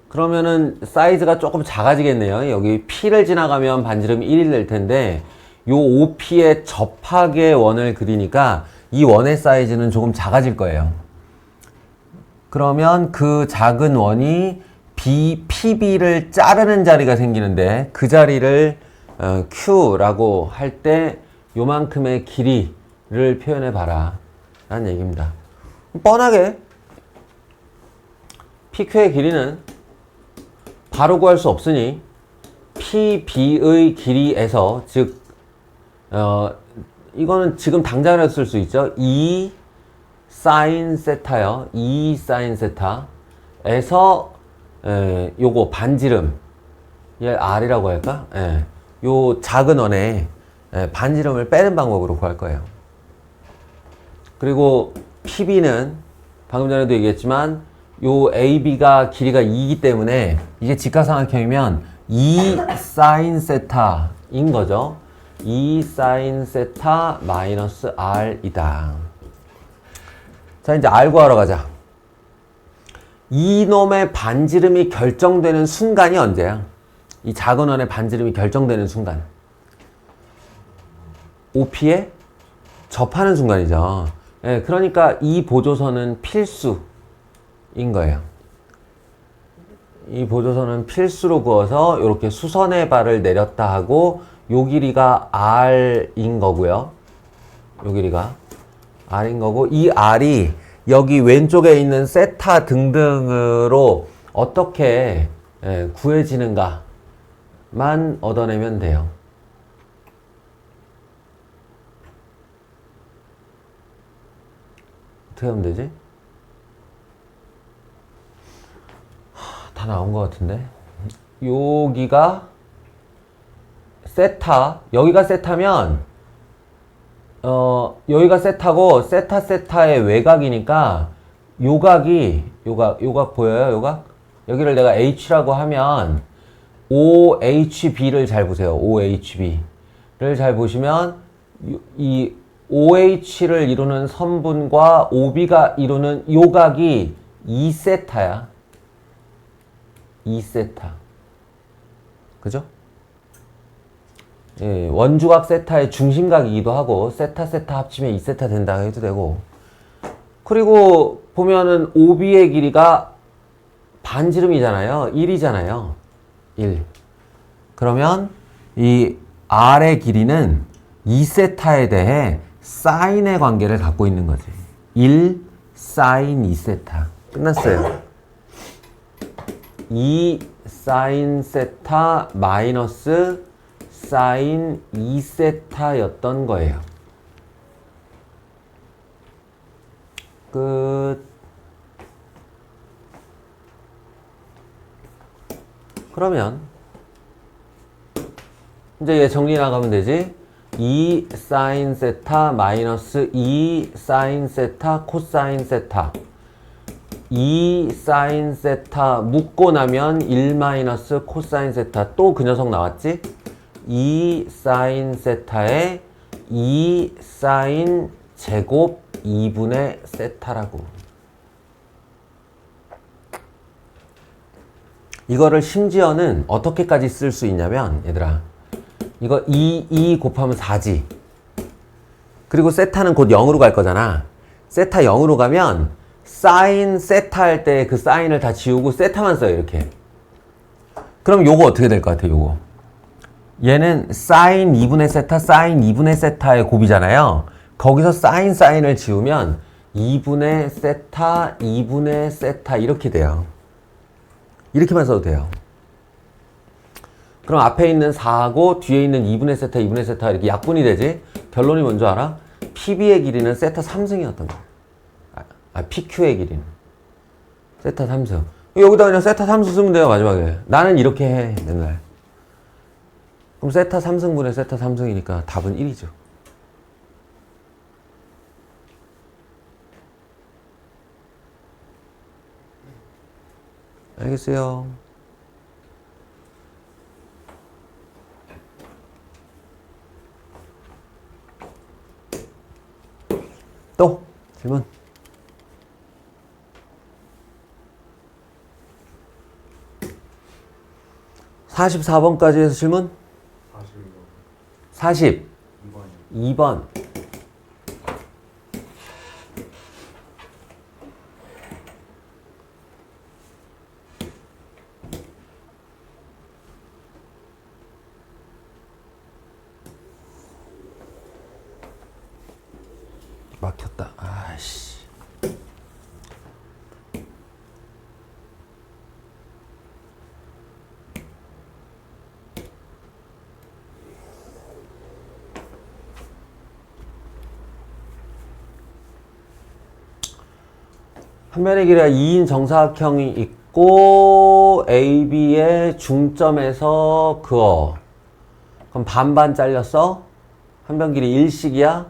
그러면은 사이즈가 조금 작아지겠네요. 여기 P를 지나가면 반지름이 1이 될 텐데 요 OP에 접하게 원을 그리니까 이 원의 사이즈는 조금 작아질 거예요. 그러면 그 작은 원이 PB를 자르는 자리가 생기는데 그 자리를 Q라고 할 때 요만큼의 길이를 표현해 봐라 라는 얘기입니다. 뻔하게 PQ의 길이는 바로 구할 수 없으니 PB의 길이에서 즉 이거는 지금 당장이라도 쓸 수 있죠. 2 사인 세타요. 2 사인 세타에서 요거 반지름 얘 R이라고 할까? 요 작은 원에 반지름을 빼는 방법으로 구할 거예요. 그리고 PB는 방금 전에도 얘기했지만 요 AB가 길이가 2이기 때문에 이게 직각삼각형이면 2 사인 세타인 거죠. 2 사인 세타 마이너스 R이다. 자, 이제 R 구하러 가자. 이놈의 반지름이 결정되는 순간이 언제야? 이 작은 원의 반지름이 결정되는 순간. OP에 접하는 순간이죠. 예, 그러니까 이 보조선은 필수인 거예요. 이 보조선은 필수로 그어서 이렇게 수선의 발을 내렸다 하고 요 길이가 R인 거고요. 요 길이가. R인 거고, 이 R이 여기 왼쪽에 있는 세타 등등으로 어떻게 구해지는가만 얻어내면 돼요. 어떻게 하면 되지? 다 나온 것 같은데. 여기가 세타, 여기가 세타면 여기가 세타고 세타의 외곽이니까 요각 보여요? 요각? 여기를 내가 H라고 하면 OHB를 잘 보세요. OHB를 잘 보시면 이 OH를 이루는 선분과 OB가 이루는 요각이 2세타야. 2세타. 그죠? 예, 원주각 세타의 중심각이기도 하고 세타 합치면 2세타 된다 해도 되고, 그리고 보면은 OB의 길이가 반지름이잖아요. 1이잖아요. 1. 그러면 이 R의 길이는 2세타에 대해 사인의 관계를 갖고 있는 거지. 1 사인 2세타. 끝났어요. 2 사인 세타 마이너스 사인 2세타였던 거예요. 끝. 그러면 이제 얘 정리 나가면 되지. 2 사인 세타 마이너스 2 사인 세타 코사인 세타. 2 사인 세타 묶고 나면 1 마이너스 코사인 세타. 또 그 녀석 나왔지? 2 사인 세타에 2 사인 제곱 2분의 세타라고. 이거를 심지어는 어떻게까지 쓸 수 있냐면, 얘들아, 이거 2 곱하면 4지. 그리고 세타는 곧 0으로 갈 거잖아. 세타 0으로 가면 사인 세타 할 때 그 사인을 다 지우고 세타만 써요. 이렇게. 그럼 요거 어떻게 될 것 같아? 요거 얘는 사인 2분의 세타 사인 2분의 세타의 곱이잖아요. 거기서 사인을 지우면 2분의 세타 2분의 세타 이렇게 돼요. 이렇게만 써도 돼요. 그럼 앞에 있는 4하고 뒤에 있는 2분의 세타 2분의 세타 이렇게 약분이 되지. 결론이 뭔지 알아? PB의 길이는 세타 3승이었던 거야. PQ의 길이는 세타 3승. 여기다 그냥 세타 3승 쓰면 돼요. 마지막에. 나는 이렇게 해 맨날. 그럼 세타 3승분의 세타 3승이니까 답은 1이죠. 알겠어요? 또 질문. 44번까지 해서 질문? 40. 2번. 막혔다. 아이씨. 한 면의 길이가 2인 정사각형이 있고 AB의 중점에서 그어. 그럼 반반 잘렸어? 한 면 길이 1식이야?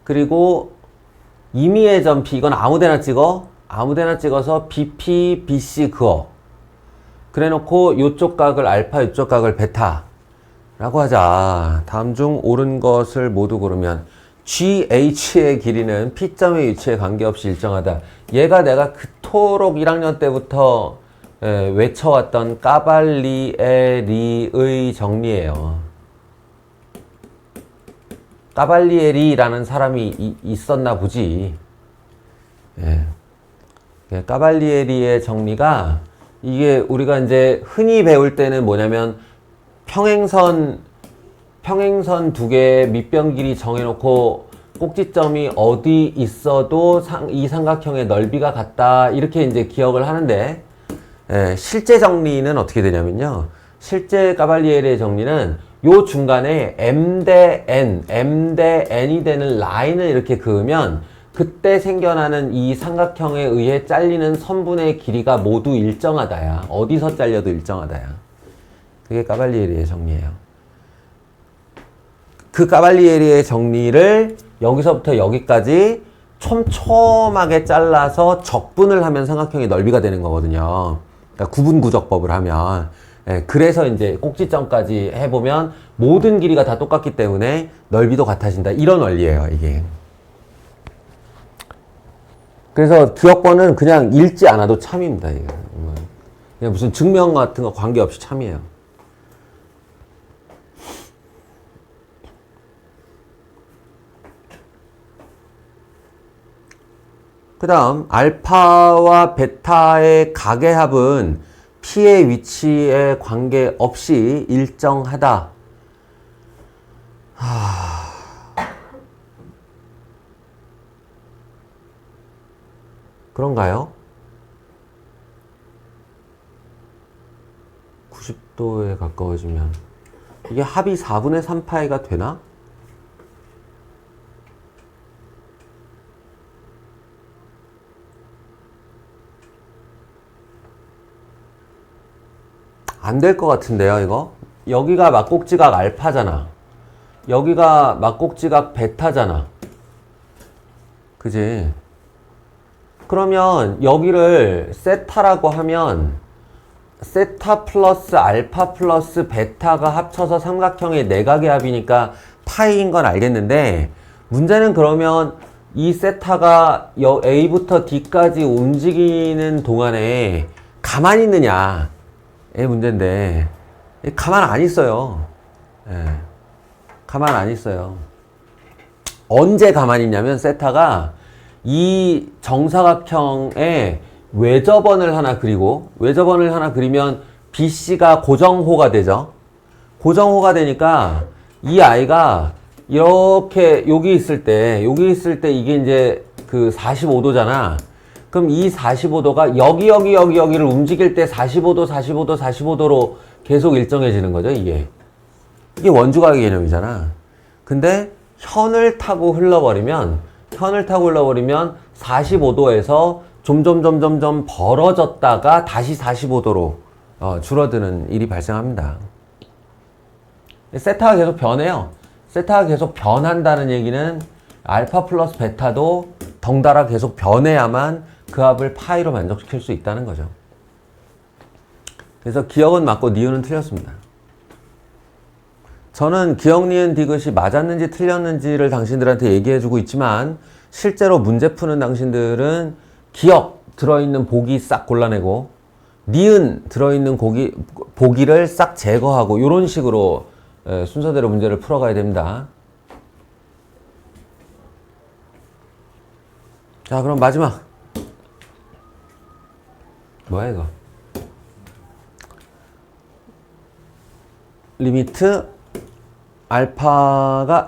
그리고 임의의 점 P 이건 아무데나 찍어. 아무데나 찍어서 BP, BC 그어. 그래 놓고 요쪽 각을 알파, 요쪽 각을 베타 라고 하자. 다음 중 옳은 것을 모두 고르면 GH의 길이는 P점의 위치에 관계없이 일정하다. 얘가 내가 그토록 1학년 때부터 외쳐왔던 까발리에리의 정리예요. 까발리에리라는 사람이 있었나 보지. 예. 까발리에리의 정리가 이게 우리가 이제 흔히 배울 때는 뭐냐면 평행선 두 개의 밑변 길이 정해놓고 꼭지점이 어디 있어도 이 삼각형의 넓이가 같다. 이렇게 이제 기억을 하는데, 실제 정리는 어떻게 되냐면요. 실제 까발리에리의 정리는 요 중간에 m 대 n이 되는 라인을 이렇게 그으면 그때 생겨나는 이 삼각형에 의해 잘리는 선분의 길이가 모두 일정하다야. 어디서 잘려도 일정하다야. 그게 까발리에리의 정리예요. 그 까발리에리의 정리를 여기서부터 여기까지 촘촘하게 잘라서 적분을 하면 삼각형의 넓이가 되는 거거든요. 그러니까 구분구적법을 하면. 그래서 이제 꼭지점까지 해보면 모든 길이가 다 똑같기 때문에 넓이도 같아진다. 이런 원리예요, 이게. 그래서 기억번은 그냥 읽지 않아도 참입니다, 이게. 그냥 무슨 증명 같은 거 관계없이 참이에요. 그 다음 알파와 베타의 각의 합은 P의 위치에 관계없이 일정하다. 그런가요? 90도에 가까워지면 이게 합이 4분의 3파이가 되나? 안 될 것 같은데요, 이거? 여기가 막꼭지각 알파잖아. 여기가 막꼭지각 베타잖아. 그지? 그러면 여기를 세타라고 하면 세타 플러스 알파 플러스 베타가 합쳐서 삼각형의 내각의 합이니까 파이인 건 알겠는데, 문제는 그러면 이 세타가 A부터 D까지 움직이는 동안에 가만히 있느냐 의 문제인데, 가만 안 있어요. 가만 안 있어요. 언제 가만히 있냐면 세타가 이 정사각형에 외접원을 하나 그리고, 외접원을 하나 그리면 BC가 고정호가 되죠. 고정호가 되니까 이 아이가 이렇게 여기 있을 때 이게 이제 그 45도잖아. 그럼 이 45도가 여기를 움직일 때 45도로 계속 일정해지는 거죠, 이게. 이게 원주각의 개념이잖아. 근데 현을 타고 흘러버리면 45도에서 점점 벌어졌다가 다시 45도로 줄어드는 일이 발생합니다. 세타가 계속 변해요. 세타가 계속 변한다는 얘기는 알파 플러스 베타도 덩달아 계속 변해야만 그 합을 파이로 만족시킬 수 있다는 거죠. 그래서 기억은 맞고 니은은 틀렸습니다. 저는 기억, 니은, 디귿이 맞았는지 틀렸는지를 당신들한테 얘기해주고 있지만, 실제로 문제 푸는 당신들은 기억 들어있는 보기 싹 골라내고 니은 들어있는 보기를 싹 제거하고 이런 식으로 순서대로 문제를 풀어가야 됩니다. 자, 그럼 마지막 뭐야 이거? 리미트 알파가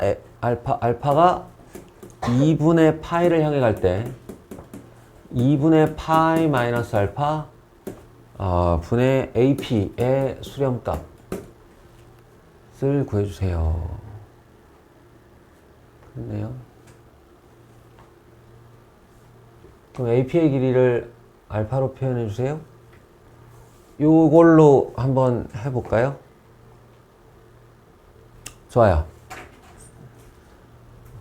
2분의 파이를 향해 갈 때 2분의 파이 마이너스 알파 분의 AP의 수렴값을 구해주세요. 그렇네요. 그럼 AP의 길이를 알파로 표현해주세요. 요걸로 한번 해볼까요? 좋아요.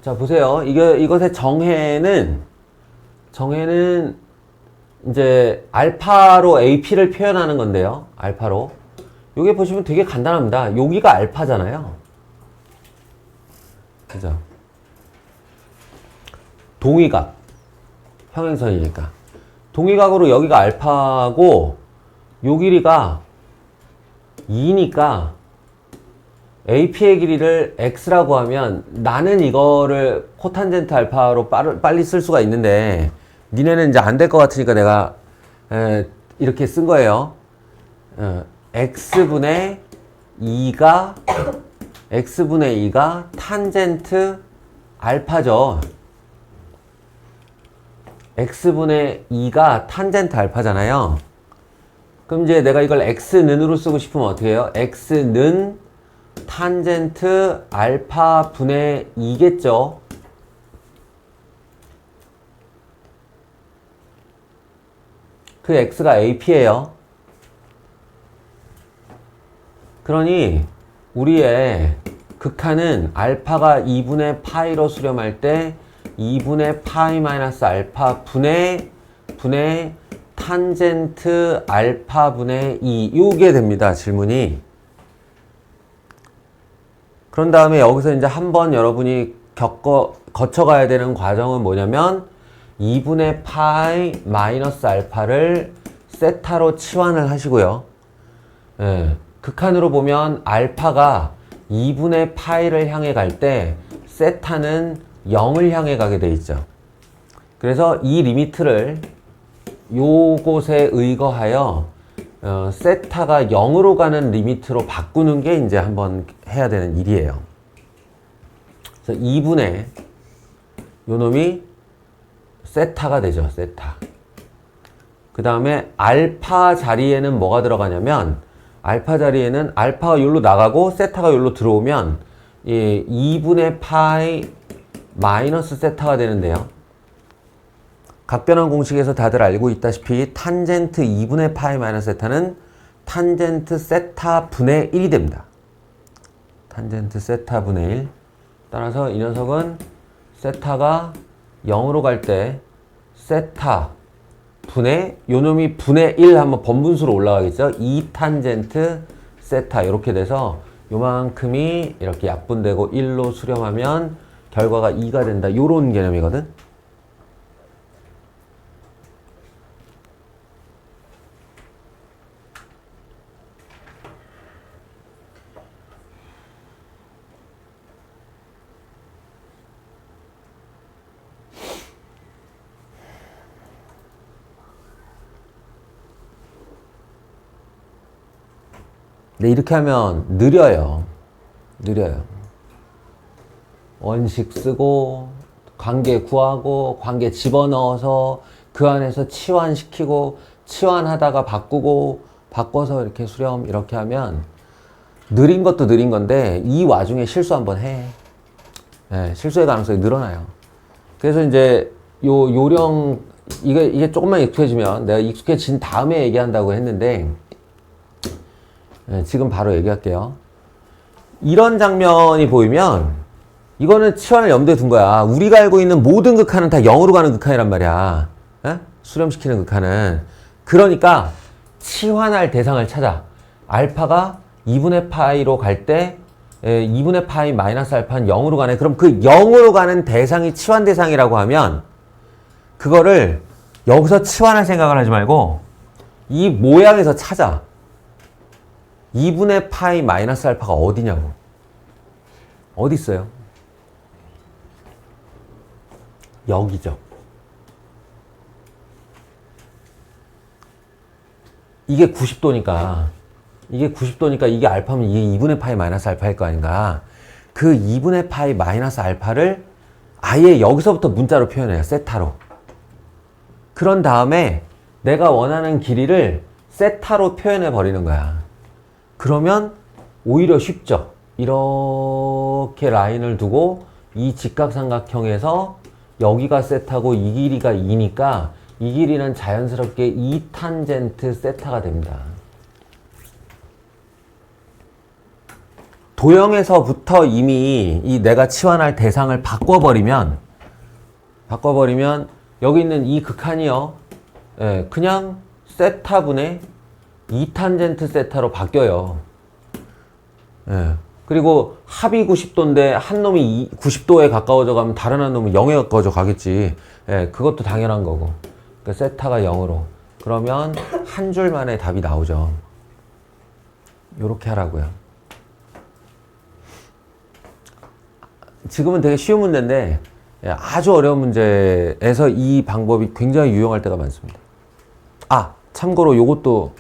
자, 보세요. 이것의 정해는 이제 알파로 AP를 표현하는 건데요. 알파로. 요게 보시면 되게 간단합니다. 여기가 알파잖아요. 그죠? 동위각. 평행선이니까. 동위각으로 여기가 알파고, 요 길이가 2니까 AP의 길이를 X라고 하면 나는 이거를 코탄젠트 알파로 빨리 쓸 수가 있는데, 니네는 이제 안 될 것 같으니까 내가 이렇게 쓴 거예요. X분의 2가 탄젠트 알파죠. x분의 2가 탄젠트 알파잖아요. 그럼 이제 내가 이걸 x는으로 쓰고 싶으면 어떻게 해요? x는 탄젠트 알파 분의 2겠죠. 그 x가 ap예요. 그러니 우리의 극한은 알파가 2분의 파이로 수렴할 때 2분의 파이 마이너스 알파 분의 탄젠트 알파 분의 2 요게 됩니다. 질문이. 그런 다음에 여기서 이제 한번 여러분이 거쳐가야 되는 과정은 뭐냐면 2분의 파이 마이너스 알파를 세타로 치환을 하시고요. 예, 극한으로 보면 알파가 2분의 파이를 향해 갈 때 세타는 0을 향해 가게 돼 있죠. 그래서 이 리미트를 요곳에 의거하여 세타가 0으로 가는 리미트로 바꾸는 게 이제 한번 해야 되는 일이에요. 그래서 2분의 요 놈이 세타가 되죠. 세타. 그 다음에 알파 자리에는 뭐가 들어가냐면 알파 자리에는 알파가 여기로 나가고 세타가 여기로 들어오면 이 2분의 파이 마이너스 세타가 되는데요. 각변환 공식에서 다들 알고 있다시피 탄젠트 2분의 파이 마이너스 세타는 탄젠트 세타 분의 1이 됩니다. 탄젠트 세타 분의 1. 따라서 이 녀석은 세타가 0으로 갈 때 세타 분의 요 놈이 분의 1 한번 번분수로 올라가겠죠. 2 탄젠트 세타 이렇게 돼서 요만큼이 이렇게 약분되고 1로 수렴하면 결과가 2가 된다. 요런 개념이거든. 근데 이렇게 하면 느려요. 원식 쓰고 관계 구하고 관계 집어넣어서 그 안에서 치환시키고 치환하다가 바꾸고 바꿔서 이렇게 수렴 이렇게 하면 느린 것도 느린 건데 이 와중에 실수 한번 해. 네, 실수의 가능성이 늘어나요. 그래서 이제 요 요령 이게 조금만 익숙해지면 내가 익숙해진 다음에 얘기한다고 했는데 네, 지금 바로 얘기할게요. 이런 장면이 보이면 이거는 치환을 염두에 둔 거야. 우리가 알고 있는 모든 극한은 다 0으로 가는 극한이란 말이야. 에? 수렴시키는 극한은. 그러니까 치환할 대상을 찾아. 알파가 2분의 파이로 갈 때 2분의 파이 마이너스 알파는 0으로 가네. 그럼 그 0으로 가는 대상이 치환 대상이라고 하면 그거를 여기서 치환할 생각을 하지 말고 이 모양에서 찾아. 2분의 파이 마이너스 알파가 어디냐고. 어디 있어요? 여기죠. 이게 90도니까 이게 알파면 이게 2분의 파이 마이너스 알파일 거 아닌가. 그 2분의 파이 마이너스 알파를 아예 여기서부터 문자로 표현해요. 세타로. 그런 다음에 내가 원하는 길이를 세타로 표현해 버리는 거야. 그러면 오히려 쉽죠. 이렇게 라인을 두고 이 직각삼각형에서 여기가 세타고 이 길이가 2니까 이 길이는 자연스럽게 2 탄젠트 세타가 됩니다. 도형에서부터 이미 이 내가 치환할 대상을 바꿔버리면 여기 있는 이 극한이요. 예, 그냥 세타분의 2 탄젠트 세타로 바뀌어요. 예. 그리고 합이 90도인데 한 놈이 90도에 가까워져 가면 다른 한 놈은 0에 가까워져 가겠지. 예, 그것도 당연한 거고. 그러니까 세타가 0으로. 그러면 한 줄 만에 답이 나오죠. 요렇게 하라고요. 지금은 되게 쉬운 문제인데 아주 어려운 문제에서 이 방법이 굉장히 유용할 때가 많습니다. 아, 참고로 요것도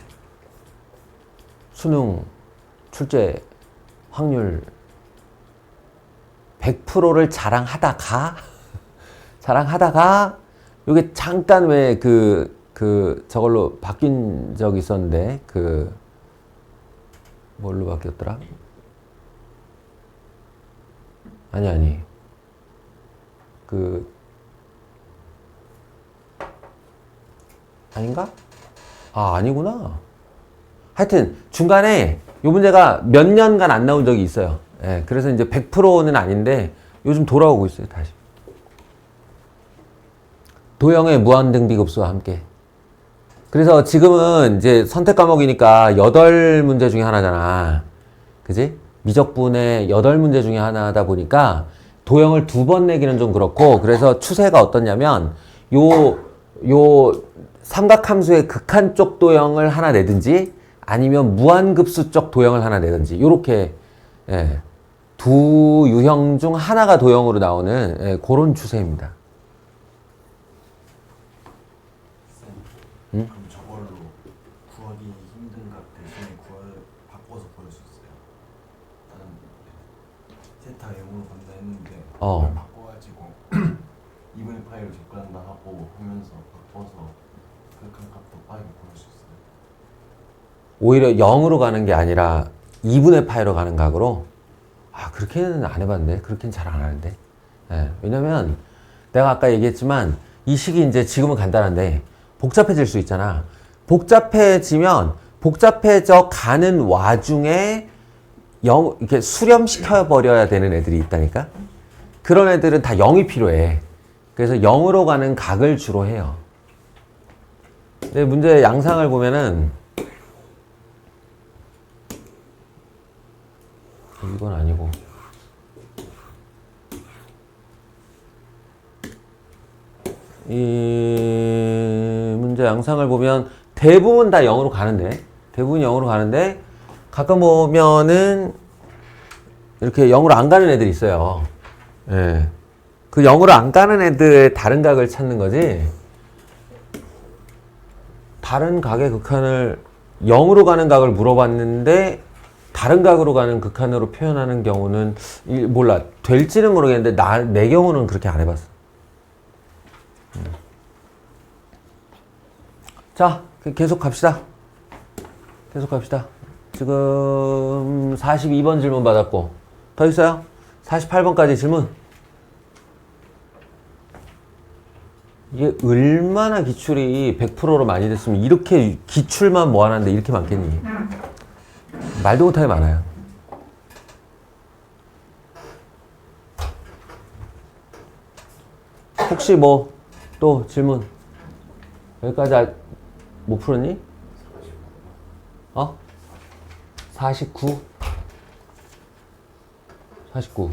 수능 출제 확률 100%를 자랑하다가 요게 잠깐 왜 저걸로 바뀐 적이 있었는데 뭘로 바뀌었더라? 아니 아닌가? 아니구나. 하여튼 중간에 요 문제가 몇 년간 안 나온 적이 있어요. 예, 그래서 이제 100%는 아닌데 요즘 돌아오고 있어요, 다시. 도형의 무한등비급수와 함께. 그래서 지금은 이제 선택 과목이니까 8문제 중에 하나잖아. 그지? 미적분의 8문제 중에 하나다 보니까 도형을 2번 내기는 좀 그렇고, 그래서 추세가 어떻냐면 요 삼각함수의 극한 쪽 도형을 하나 내든지 아니면 무한급수 쪽 도형을 하나 내든지 요렇게 예, 두 유형 중 하나가 도형으로 나오는 예, 그런 추세입니다. 그럼 저걸로 구하기 힘든 값 대신에 바꿔서 구할 수 있어요? 나는 세타 0으로 간다 했는데 그걸 바꿔가지고 2분의 파이로 접근한다 하고 하면서 바꿔서 극한 값도 빠르게 구할 수 있어요? 오히려 0으로 가는 게 아니라 2분의 파이로 가는 각으로? 그렇게는 안 해봤는데. 그렇게는 잘 안 하는데. 예, 왜냐면 내가 아까 얘기했지만 이 식이 이제 지금은 간단한데 복잡해질 수 있잖아. 복잡해지면 복잡해져 가는 와중에 이렇게 수렴시켜 버려야 되는 애들이 있다니까. 그런 애들은 다 0이 필요해. 그래서 0으로 가는 각을 주로 해요. 근데 문제 양상을 보면은 이건 아니고 이 문제 양상을 보면 대부분 다 0으로 가는데 가끔 보면은 이렇게 0으로 안 가는 애들이 있어요. 예. 그 0으로 안 가는 애들의 다른 각을 찾는 거지, 다른 각의 극한을 0으로 가는 각을 물어봤는데 다른 각으로 가는 극한으로 표현하는 경우는 몰라. 될지는 모르겠는데 내 경우는 그렇게 안 해봤어. 자, 계속 갑시다. 지금 42번 질문 받았고 더 있어요? 48번까지 질문. 이게 얼마나 기출이 100%로 많이 됐으면 이렇게 기출만 모아놨는데 이렇게 많겠니? 말도 못하게 많아요. 혹시 뭐 또 질문? 여기까지 못 풀었니? 49? 49.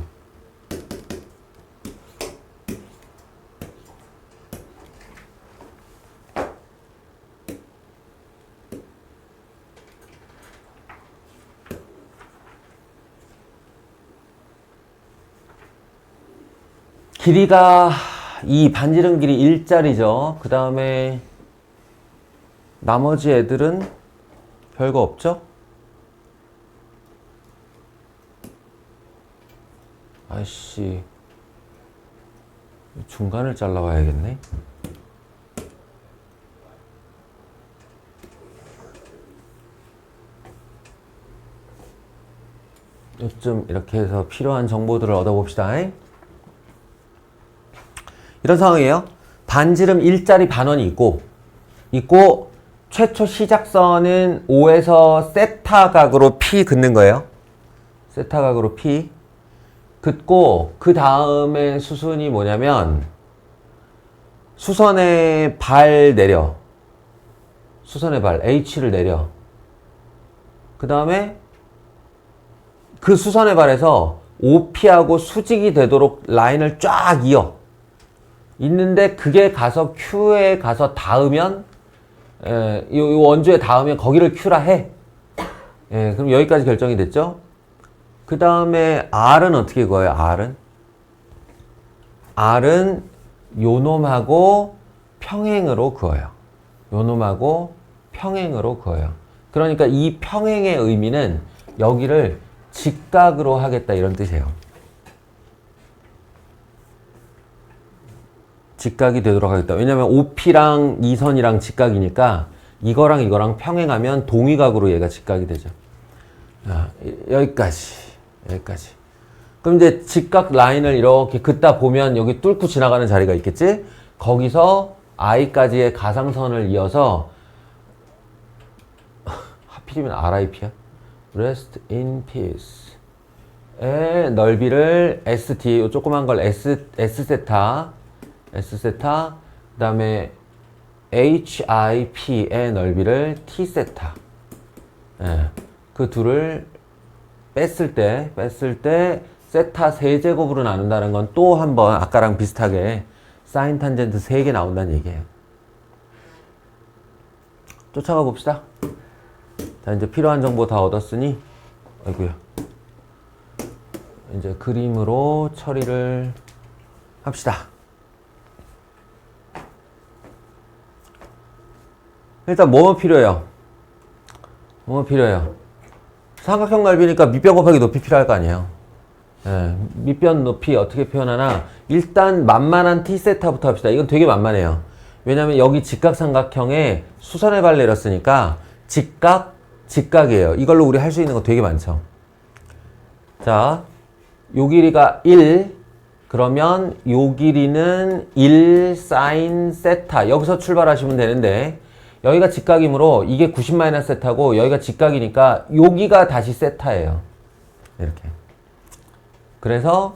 길이가 이 반지름 길이 1짜리죠. 그 다음에 나머지 애들은 별거 없죠? 아이씨, 중간을 잘라와야겠네. 요즘 이렇게 해서 필요한 정보들을 얻어봅시다. 이런 상황이에요. 반지름 1짜리 반원이 있고 최초 시작선은 5에서 세타 각으로 P 긋는 거예요. 세타 각으로 P 긋고 그 다음에 수순이 뭐냐면 수선의 발 내려. 수선의 발 H를 내려. 그 다음에 그 수선의 발에서 OP하고 수직이 되도록 라인을 쫙 이어. 있는데 그게 가서 Q에 가서 닿으면 이 원주에 닿으면 거기를 Q라 해. 그럼 여기까지 결정이 됐죠? 그 다음에 R은 어떻게 구해요? R은 요놈하고 평행으로 그어요. 그러니까 이 평행의 의미는 여기를 직각으로 하겠다 이런 뜻이에요. 직각이 되도록 하겠다. 왜냐면 OP랑 이선이랑 직각이니까 이거랑 이거랑 평행하면 동위각으로 얘가 직각이 되죠. 자, 여기까지. 그럼 이제 직각 라인을 이렇게 긋다 보면 여기 뚫고 지나가는 자리가 있겠지? 거기서 I까지의 가상선을 이어서 하필이면 RIP야? Rest in Peace 의 넓이를 ST, 요 조그만 걸 S세타 그 다음에 HIP의 넓이를 T세타. 예, 그 둘을 뺐을 때 세타 세제곱으로 나눈다는 건 또 한 번 아까랑 비슷하게 사인 탄젠트 3개 나온다는 얘기예요. 쫓아가 봅시다. 자, 이제 필요한 정보 다 얻었으니 아이고야. 이제 그림으로 처리를 합시다. 일단 뭐뭐 필요해요? 삼각형 넓이니까 밑변 곱하기 높이 필요할 거 아니에요. 예, 밑변 높이 어떻게 표현하나? 일단 만만한 T세타부터 합시다. 이건 되게 만만해요. 왜냐면 여기 직각삼각형에 수선의 발 내렸으니까 직각이에요. 이걸로 우리 할 수 있는 거 되게 많죠. 자, 요 길이가 1, 그러면 요 길이는 1 사인 세타. 여기서 출발하시면 되는데 여기가 직각이므로 이게 90 세타고 여기가 직각이니까 여기가 다시 세타예요. 이렇게. 그래서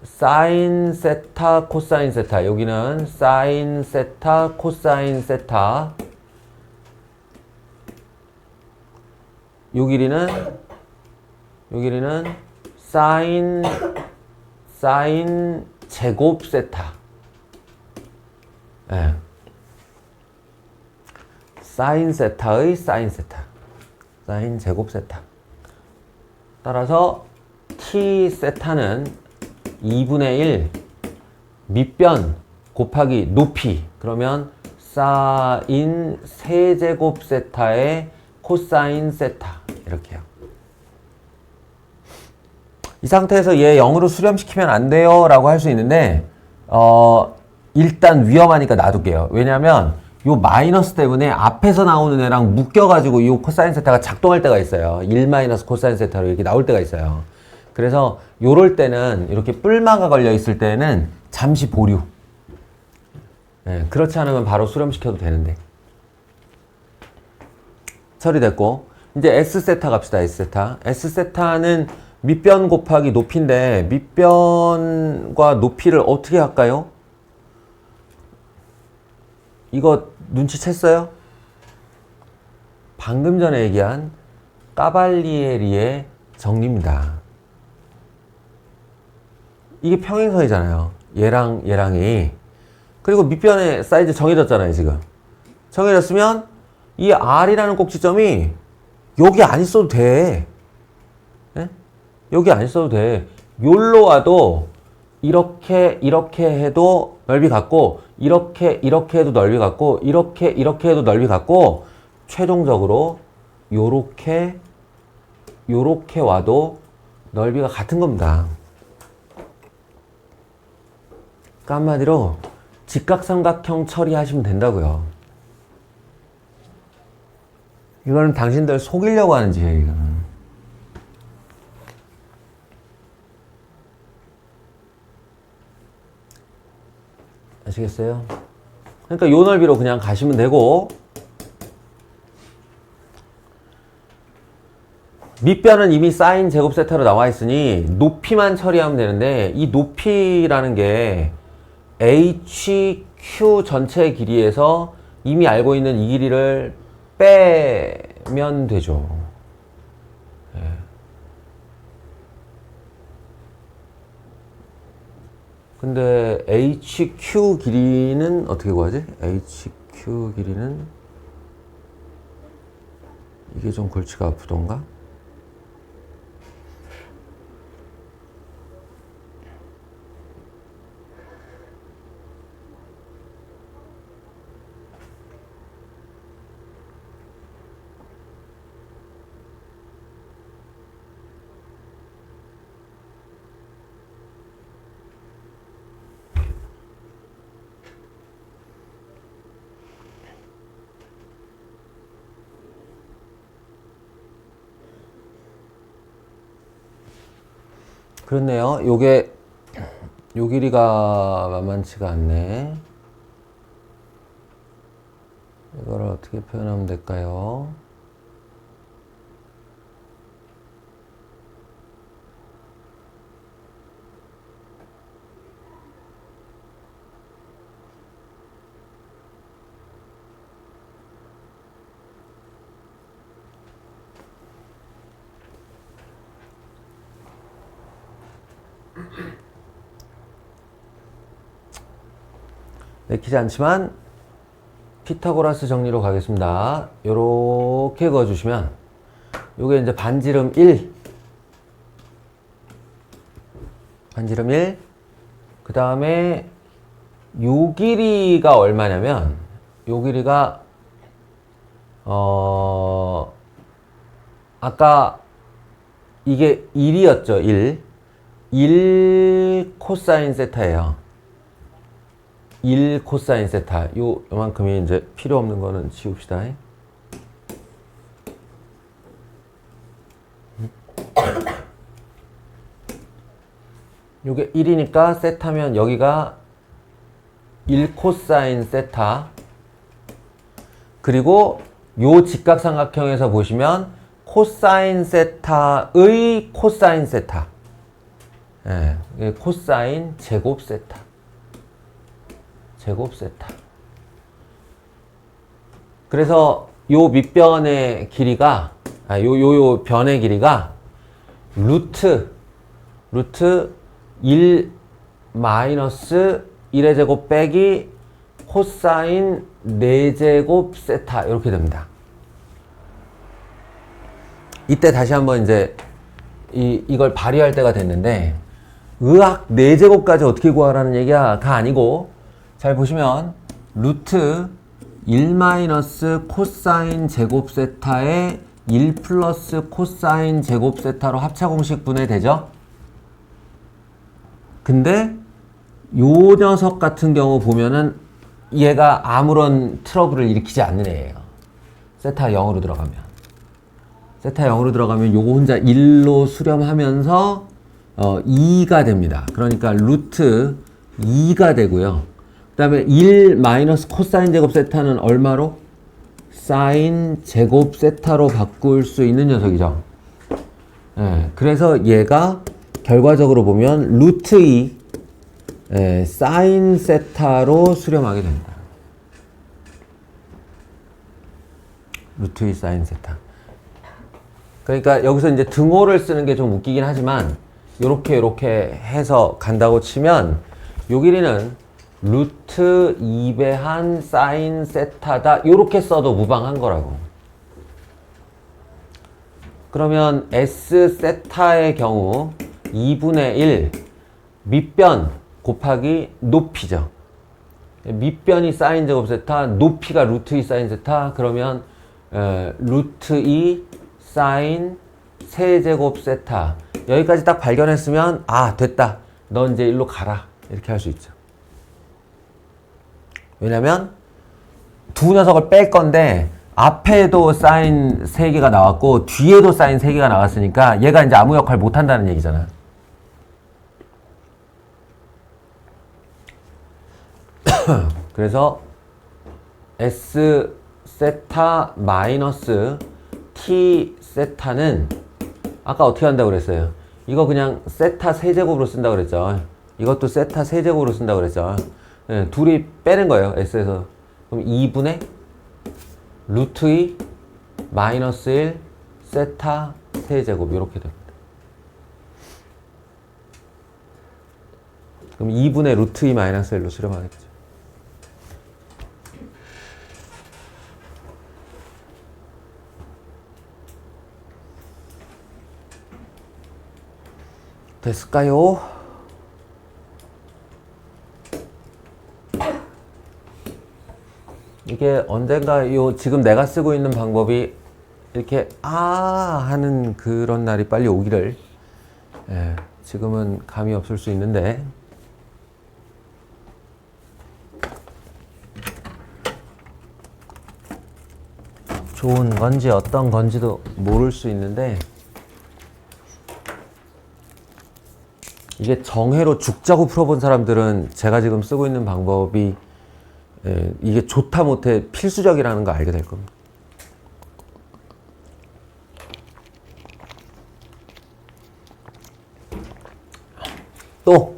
사인 세타, 코사인 세타. 여기는 사인 세타, 코사인 세타. 요 길이는 사인 제곱 세타. 예. 사인 세타의 사인 세타. 사인 제곱 세타. 따라서 T 세타는 2분의 1 밑변 곱하기 높이. 그러면 사인 세제곱 세타의 코사인 세타. 이렇게요. 이 상태에서 얘 0으로 수렴시키면 안 돼요 라고 할 수 있는데 일단 위험하니까 놔둘게요. 왜냐면 요 마이너스 때문에 앞에서 나오는 애랑 묶여가지고 요 코사인 세타가 작동할 때가 있어요. 1 마이너스 코사인 세타로 이렇게 나올 때가 있어요. 그래서 요럴 때는 이렇게 뿔마가 걸려 있을 때는 잠시 보류. 네, 그렇지 않으면 바로 수렴시켜도 되는데. 처리됐고 이제 S세타 갑시다. S세타. S세타는 밑변 곱하기 높이인데 밑변과 높이를 어떻게 할까요? 이거 눈치챘어요? 방금 전에 얘기한 까발리에리의 정리입니다. 이게 평행선이잖아요. 얘랑이. 그리고 밑변의 사이즈 정해졌잖아요, 지금. 정해졌으면 이 R이라는 꼭지점이 여기 안 있어도 돼. 네? 여기 안 있어도 돼. 요로 와도 이렇게 해도 넓이 같고 이렇게 해도 넓이 같고 이렇게 해도 넓이 같고 최종적으로 요렇게 와도 넓이가 같은 겁니다. 그러니까 한마디로 직각삼각형 처리하시면 된다고요. 이거는 당신들 속이려고 하는 짓이에요, 이거는. 아시겠어요? 그러니까 요 넓이로 그냥 가시면 되고 밑변은 이미 사인 제곱 세타로 나와 있으니 높이만 처리하면 되는데 이 높이라는 게 HQ 전체 길이에서 이미 알고 있는 이 길이를 빼면 되죠. 예. 근데 HQ 길이는 어떻게 구하지? HQ 길이는 이게 좀 골치가 아프던가? 그렇네요. 요게 요 길이가 만만치가 않네. 이거를 어떻게 표현하면 될까요? 내키지 않지만 피타고라스 정리로 가겠습니다. 요렇게 그어주시면 요게 이제 반지름 1 반지름 1 그 다음에 요 길이가 얼마냐면 요 길이가 아까 이게 1이었죠. 1 코사인 세타예요. 1 코사인 세타. 요만큼이 이제 필요 없는 거는 지웁시다. 요게 1이니까 세타면 여기가 1 코사인 세타. 그리고 요 직각삼각형에서 보시면 코사인 세타의 코사인 세타. 예, 이게 코사인 제곱 세타. 제곱 세타. 그래서 요 밑변의 길이가 요 변의 길이가 루트 1 마이너스 1의 제곱 빼기 코사인 4제곱 세타 이렇게 됩니다. 이때 다시 한번 이제 이걸 발휘할 때가 됐는데 의학 4제곱까지 어떻게 구하라는 얘기가 아니고 잘 보시면 루트 1 마이너스 코사인 제곱 세타에 1 플러스 코사인 제곱 세타로 합차공식 분해되죠? 근데 요 녀석 같은 경우 보면은 얘가 아무런 트러블을 일으키지 않는 애예요. 세타 0으로 들어가면. 세타 0으로 들어가면 요거 혼자 1로 수렴하면서 2가 됩니다. 그러니까 루트 2가 되고요. 그 다음에 1 마이너스 코사인 제곱 세타는 얼마로? 사인 제곱 세타로 바꿀 수 있는 녀석이죠. 예, 그래서 얘가 결과적으로 보면 루트 2 사인 세타로 수렴하게 됩니다. 루트 2 사인 세타. 그러니까 여기서 이제 등호를 쓰는 게 좀 웃기긴 하지만 요렇게 해서 간다고 치면 요 길이는 루트 2배한 사인 세타다. 요렇게 써도 무방한 거라고. 그러면 S 세타의 경우 2분의 1 밑변 곱하기 높이죠. 밑변이 사인 제곱 세타, 높이가 루트 2 사인 세타. 그러면 루트 2 사인 세제곱 세타. 여기까지 딱 발견했으면 됐다. 너 이제 일로 가라. 이렇게 할 수 있죠. 왜냐면 두 녀석을 뺄 건데 앞에도 사인 3개가 나왔고 뒤에도 사인 3개가 나왔으니까 얘가 이제 아무 역할 못 한다는 얘기잖아. 그래서 S 세타 마이너스 T 세타는 아까 어떻게 한다고 그랬어요? 이거 그냥 세타 세제곱으로 쓴다고 그랬죠. 이것도 세타 세제곱으로 쓴다고 그랬죠. 네, 둘이 빼는 거예요. S에서. 그럼 2분의 루트 2 마이너스 1 세타 세제곱 이렇게 됩니다. 그럼 2분의 루트 2 마이너스 1로 수렴하겠죠. 됐을까요? 이게 언젠가 지금 내가 쓰고 있는 방법이 이렇게 하는 그런 날이 빨리 오기를 지금은 감이 없을 수 있는데 좋은 건지 어떤 건지도 모를 수 있는데 이게 정해로 죽자고 풀어본 사람들은 제가 지금 쓰고 있는 방법이 이게 좋다 못해 필수적이라는 거 알게 될 겁니다. 또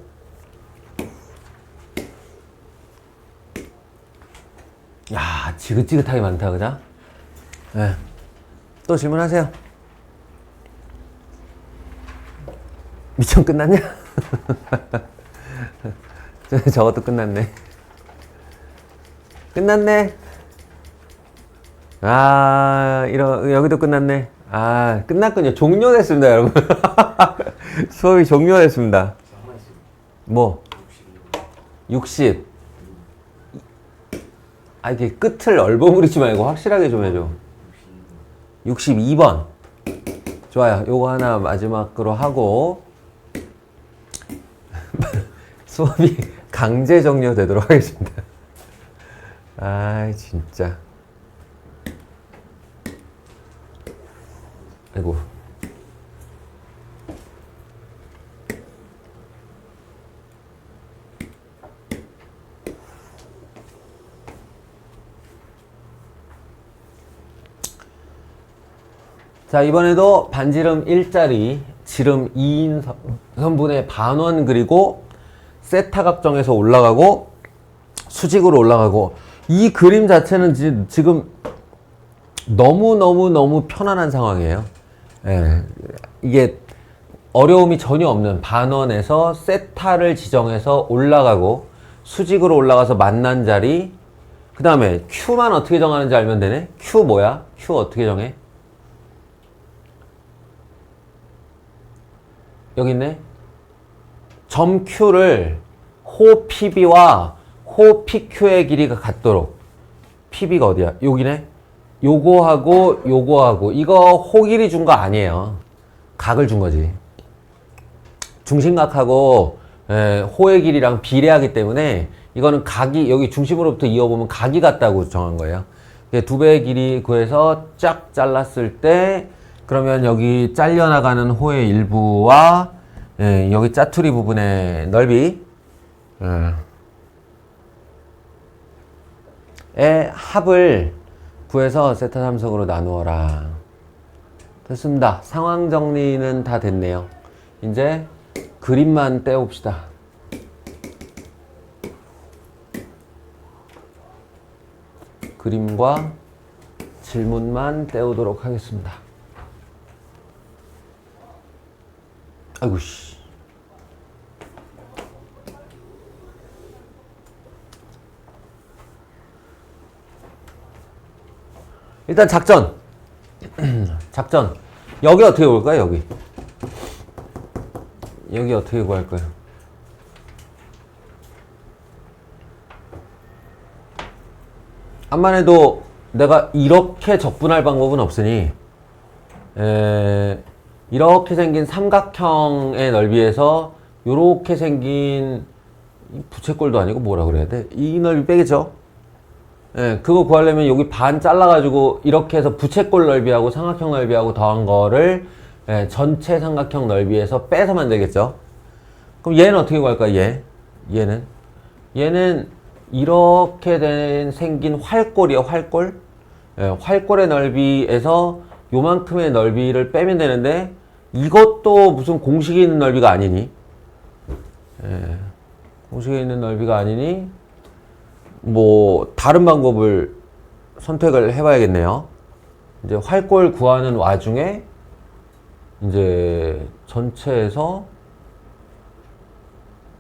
야, 지긋지긋하게 많다, 그죠? 네. 또 질문하세요. 미션 끝났냐? 저것도 끝났네. 끝났네. 아, 여기도 끝났네. 아, 끝났군요. 종료됐습니다, 여러분. 수업이 종료됐습니다. 뭐? 60. 아, 이게 끝을 얼버무리지 말고 확실하게 좀 해줘. 62번. 좋아요. 요거 하나 마지막으로 하고 수업이 강제 종료되도록 하겠습니다. 아, 진짜. 아이고. 자, 이번에도 반지름 1짜리 지름 2인 선분의 반원 그리고 세타 각정에서 올라가고 수직으로 올라가고 이 그림 자체는 지금 너무 편안한 상황이에요. 예, 이게 어려움이 전혀 없는 반원에서 세타를 지정해서 올라가고 수직으로 올라가서 만난 자리 그 다음에 Q만 어떻게 정하는지 알면 되네. Q 뭐야? Q 어떻게 정해? 여기 있네. 점 Q를 호 PB와 호 PQ의 길이가 같도록 PB가 어디야? 여기네. 요거하고 이거 호 길이 준 거 아니에요. 각을 준 거지. 중심각하고 호의 길이랑 비례하기 때문에 이거는 각이 여기 중심으로부터 이어보면 각이 같다고 정한 거예요. 두 배의 길이 구해서 쫙 잘랐을 때 그러면 여기 잘려나가는 호의 일부와 여기 짜투리 부분의 넓이 의 합을 구해서 세타 삼성으로 나누어라. 됐습니다. 상황 정리는 다 됐네요. 이제 그림만 떼봅시다. 그림과 질문만 떼오도록 하겠습니다. 아이고 씨. 일단 작전. 작전. 여기 어떻게 볼까요? 여기 어떻게 구할 거예요? 암만 해도 내가 이렇게 적분할 방법은 없으니 이렇게 생긴 삼각형의 넓이에서 이렇게 생긴 부채꼴도 아니고 뭐라 그래야 돼? 이 넓이 빼겠죠? 그거 구하려면 여기 반 잘라가지고 이렇게 해서 부채꼴 넓이하고 삼각형 넓이하고 더한 거를 전체 삼각형 넓이에서 빼서 만들겠죠? 그럼 얘는 어떻게 구할까? 얘는 이렇게 생긴 활꼴이야, 활꼴. 활꼴의 넓이에서 요만큼의 넓이를 빼면 되는데 이것도 무슨 공식이 있는 넓이가 아니니 공식이 있는 넓이가 아니니 뭐 다른 방법을 선택을 해봐야겠네요. 이제 활꼴 구하는 와중에 이제 전체에서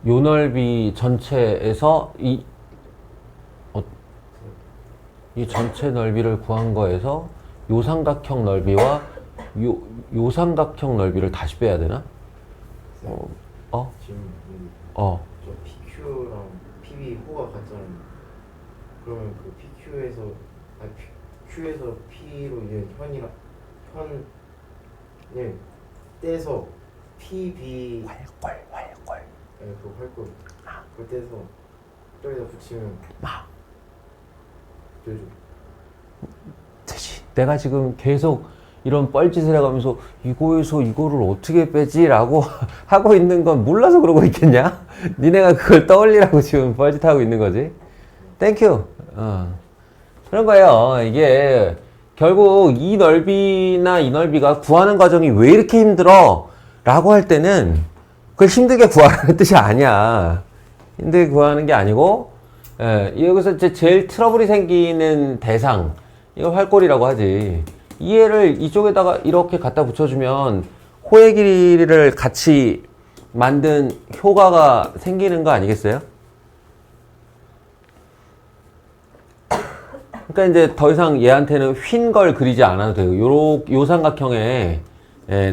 요 넓이 전체에서 이 전체 넓이를 구한 거에서 요 삼각형 넓이와 요 삼각형 넓이를 다시 빼야 되나? 지금 저 PQ랑 PB 호가 같잖아요. 그러면 그 PQ에서 Q에서 P로 이제 현을 떼서 PB 활꼴 그 활꼴 그걸 떼서 저기다 붙이면 되죠. 내가 지금 계속 이런 뻘짓을 해가면서 이거에서 이거를 어떻게 빼지? 라고 하고 있는 건 몰라서 그러고 있겠냐? 니네가 그걸 떠올리라고 지금 뻘짓하고 있는 거지. 땡큐. 그런 거예요. 이게 결국 이 넓이나 이 넓이가 구하는 과정이 왜 이렇게 힘들어? 라고 할 때는 그걸 힘들게 구하라는 뜻이 아니야. 힘들게 구하는 게 아니고, 여기서 이제 제일 트러블이 생기는 대상, 이걸 활골이라고 하지. 이 애를 이쪽에다가 이렇게 갖다 붙여주면 호의 길이를 같이 만든 효과가 생기는 거 아니겠어요? 그러니까 이제 더 이상 얘한테는 휜 걸 그리지 않아도 돼요. 요 삼각형의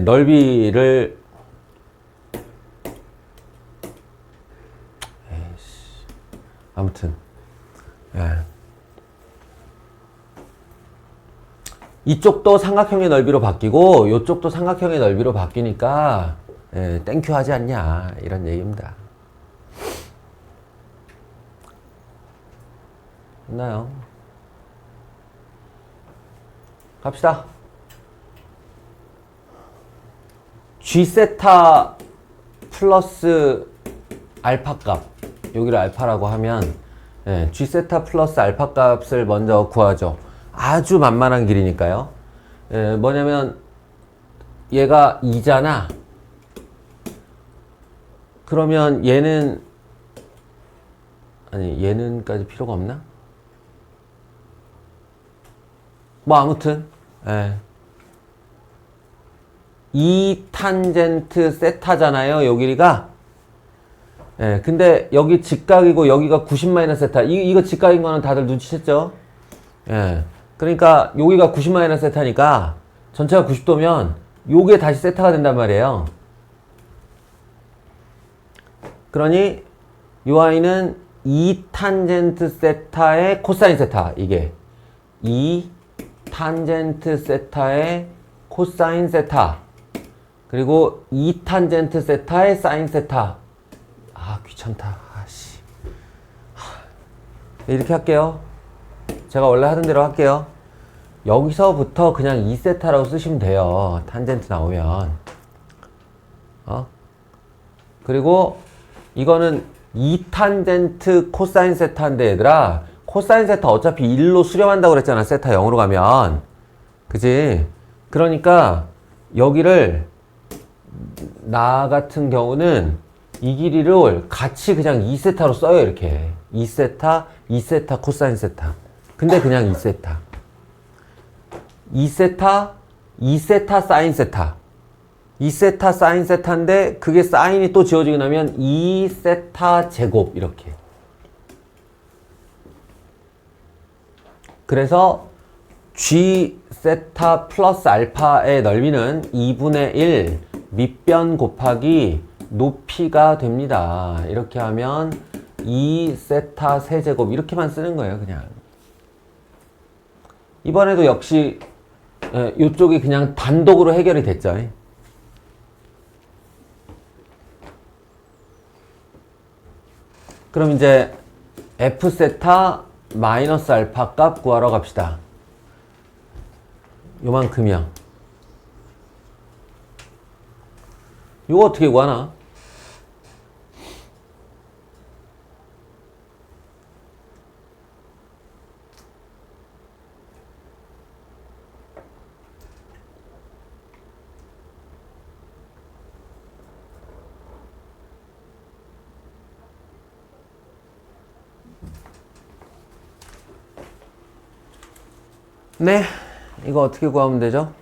넓이를 아무튼 이쪽도 삼각형의 넓이로 바뀌고 이쪽도 삼각형의 넓이로 바뀌니까 땡큐 하지 않냐 이런 얘기입니다. 됐나요? 갑시다. G세타 플러스 알파 값, 여기를 알파라고 하면 G세타 플러스 알파 값을 먼저 구하죠. 아주 만만한 길이니까요. 뭐냐면 얘가 2잖아. 그러면 얘는 아니 얘는까지 필요가 없나? 뭐 아무튼 2 탄젠트 세타잖아요. 요 길이가. 근데 여기 직각이고 여기가 90 마이너스 세타. 이거 직각인 거는 다들 눈치챘죠? 그러니까 여기가 90 마이너스 세타니까 전체가 90도면 요게 다시 세타가 된단 말이에요. 그러니 요 아이는 2 탄젠트 세타의 코사인 세타. 이게 2 탄젠트 세타의 코사인 세타. 그리고 2 탄젠트 세타의 사인 세타. 아 귀찮다. 아씨. 이렇게 할게요. 제가 원래 하던 대로 할게요. 여기서부터 그냥 2세타라고 쓰시면 돼요. 탄젠트 나오면. 그리고 이거는 2탄젠트 코사인 세타인데 얘들아, 코사인 세타 어차피 1로 수렴한다고 그랬잖아. 세타 0으로 가면. 그지? 그러니까 여기를 나 같은 경우는 이 길이를 같이 그냥 2세타로 써요. 이렇게 2세타, 2세타 코사인 세타. 근데 그냥 2세타. 2세타, 2세타 사인 세타. 2세타 사인 세타인데 그게 사인이 또 지워지고 나면 2세타 제곱 이렇게. 그래서 G 세타 플러스 알파의 넓이는 2분의 1 밑변 곱하기 높이가 됩니다. 이렇게 하면 2세타 세제곱 이렇게만 쓰는 거예요. 그냥. 이번에도 역시 이쪽이 그냥 단독으로 해결이 됐죠. 그럼 이제 F세타 마이너스 알파 값 구하러 갑시다. 요만큼이야. 이거 어떻게 구하나? 네, 이거 어떻게 구하면 되죠?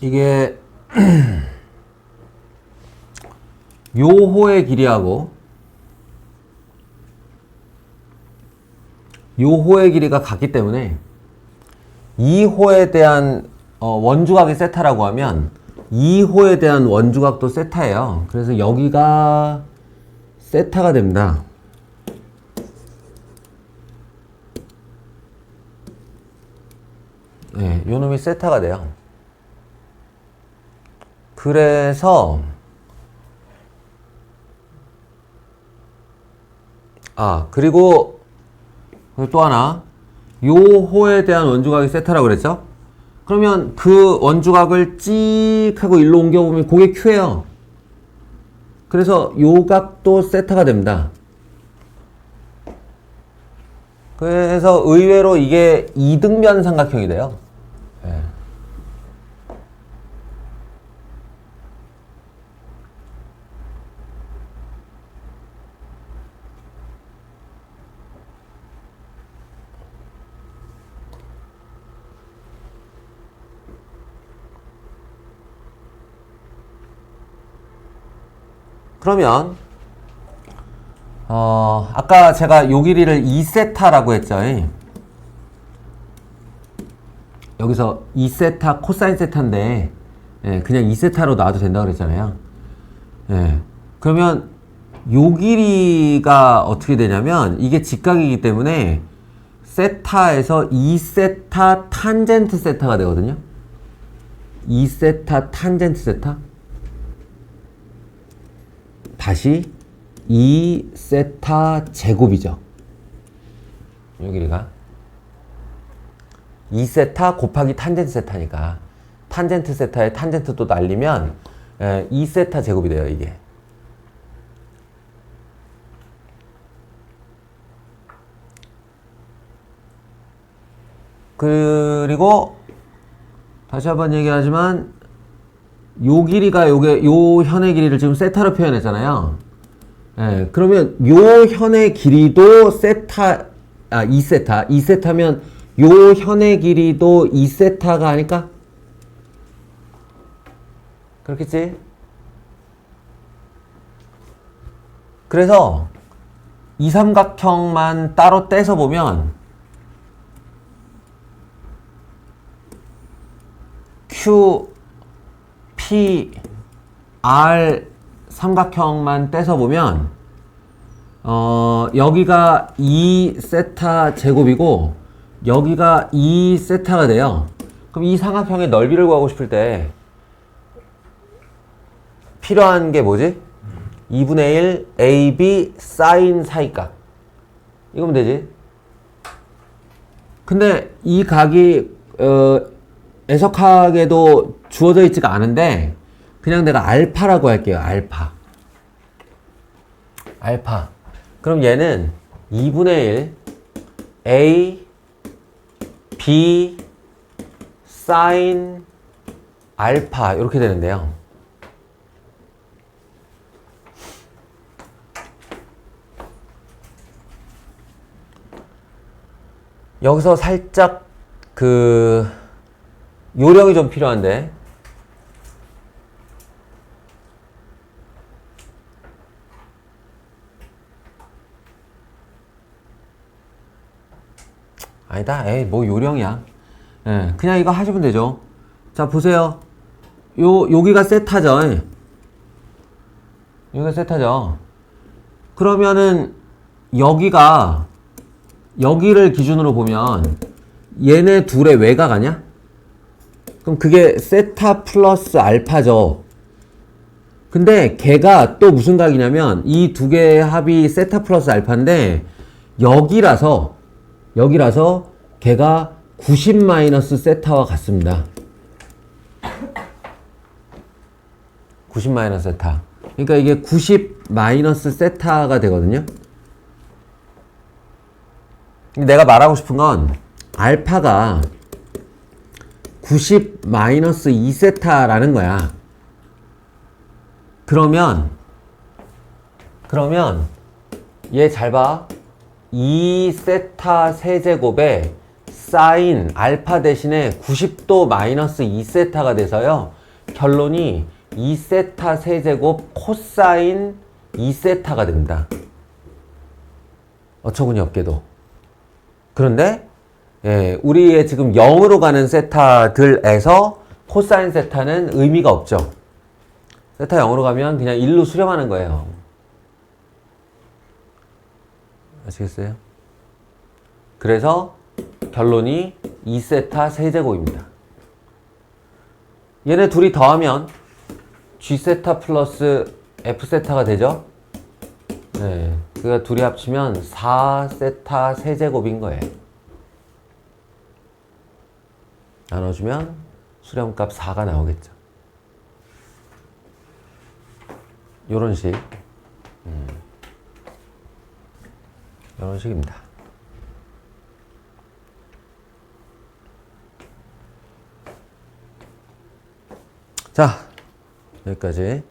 이게 요 호의 길이하고 요 호의 길이가 같기 때문에 이 호에 대한 원주각이 세타라고 하면 이 호에 대한 원주각도 세타예요. 그래서 여기가 세타가 됩니다. 네, 요 놈이 세타가 돼요. 그래서 그리고 또 하나 요 호에 대한 원주각이 세타라고 그랬죠? 그러면 그 원주각을 찍 하고 일로 옮겨보면 그게 Q예요. 그래서 요 각도 세타가 됩니다. 그래서 의외로 이게 이등변 삼각형이 돼요. 네. 그러면 아까 제가 요 길이를 2세타라고 했죠. 여기서 2세타 코사인 세타인데 그냥 2세타로 놔도 된다고 그랬잖아요. 그러면 요 길이가 어떻게 되냐면 이게 직각이기 때문에 세타에서 2세타 탄젠트 세타가 되거든요. 2세타 탄젠트 세타 다시 2세타 제곱이죠. 요 길이가 2세타 곱하기 탄젠트 세타니까 탄젠트 세타에 탄젠트 또 날리면 2세타 제곱이 돼요. 이게 그리고 다시 한번 얘기하지만 요 길이가 요 현의 길이를 지금 세타로 표현했잖아요. 그러면 요 현의 길이도 2세타. 2세타면 요 현의 길이도 2세타가 아닐까? 그렇겠지? 그래서 이 삼각형만 따로 떼서 보면 Q, P, R 삼각형만 떼서 보면 여기가 2세타 제곱이고 여기가 2세타가 돼요. 그럼 이 삼각형의 넓이를 구하고 싶을 때 필요한 게 뭐지? 2분의 1 AB 사인 사이각 이거면 되지. 근데 이 각이 애석하게도 주어져 있지가 않은데 그냥 내가 알파라고 할게요. 알파. 그럼 얘는 2분의 1 A B 사인 알파 이렇게 되는데요. 여기서 살짝 요령이 좀 필요한데 아니다. 뭐 요령이야. 그냥 이거 하시면 되죠. 자, 보세요. 여기가 세타죠. 여기가 세타죠. 그러면은 여기를 기준으로 보면 얘네 둘의 외가 가냐? 그럼 그게 세타 플러스 알파죠. 근데 걔가 또 무슨 각이냐면 이 두 개의 합이 세타 플러스 알파인데 여기라서 걔가 90 마이너스 세타와 같습니다. 90 마이너스 세타. 그러니까 이게 90 마이너스 세타가 되거든요. 내가 말하고 싶은 건 알파가 90 마이너스 2세타라는 거야. 그러면 얘 잘 봐. 2세타 세제곱에 사인 알파 대신에 90도 마이너스 2세타가 돼서요. 결론이 2세타 세제곱 코사인 2세타가 됩니다. 어처구니 없게도. 그런데 예, 우리의 지금 0으로 가는 세타들에서 코사인 세타는 의미가 없죠. 세타 0으로 가면 그냥 1로 수렴하는 거예요. 아시겠어요? 그래서 결론이 2세타 세제곱입니다. 얘네 둘이 더하면 G세타 플러스 F세타가 되죠? 네, 그러니까 둘이 합치면 4세타 세제곱인 거예요. 나눠주면 수렴값 4가 나오겠죠. 요런 식. 요런 식입니다. 자, 여기까지.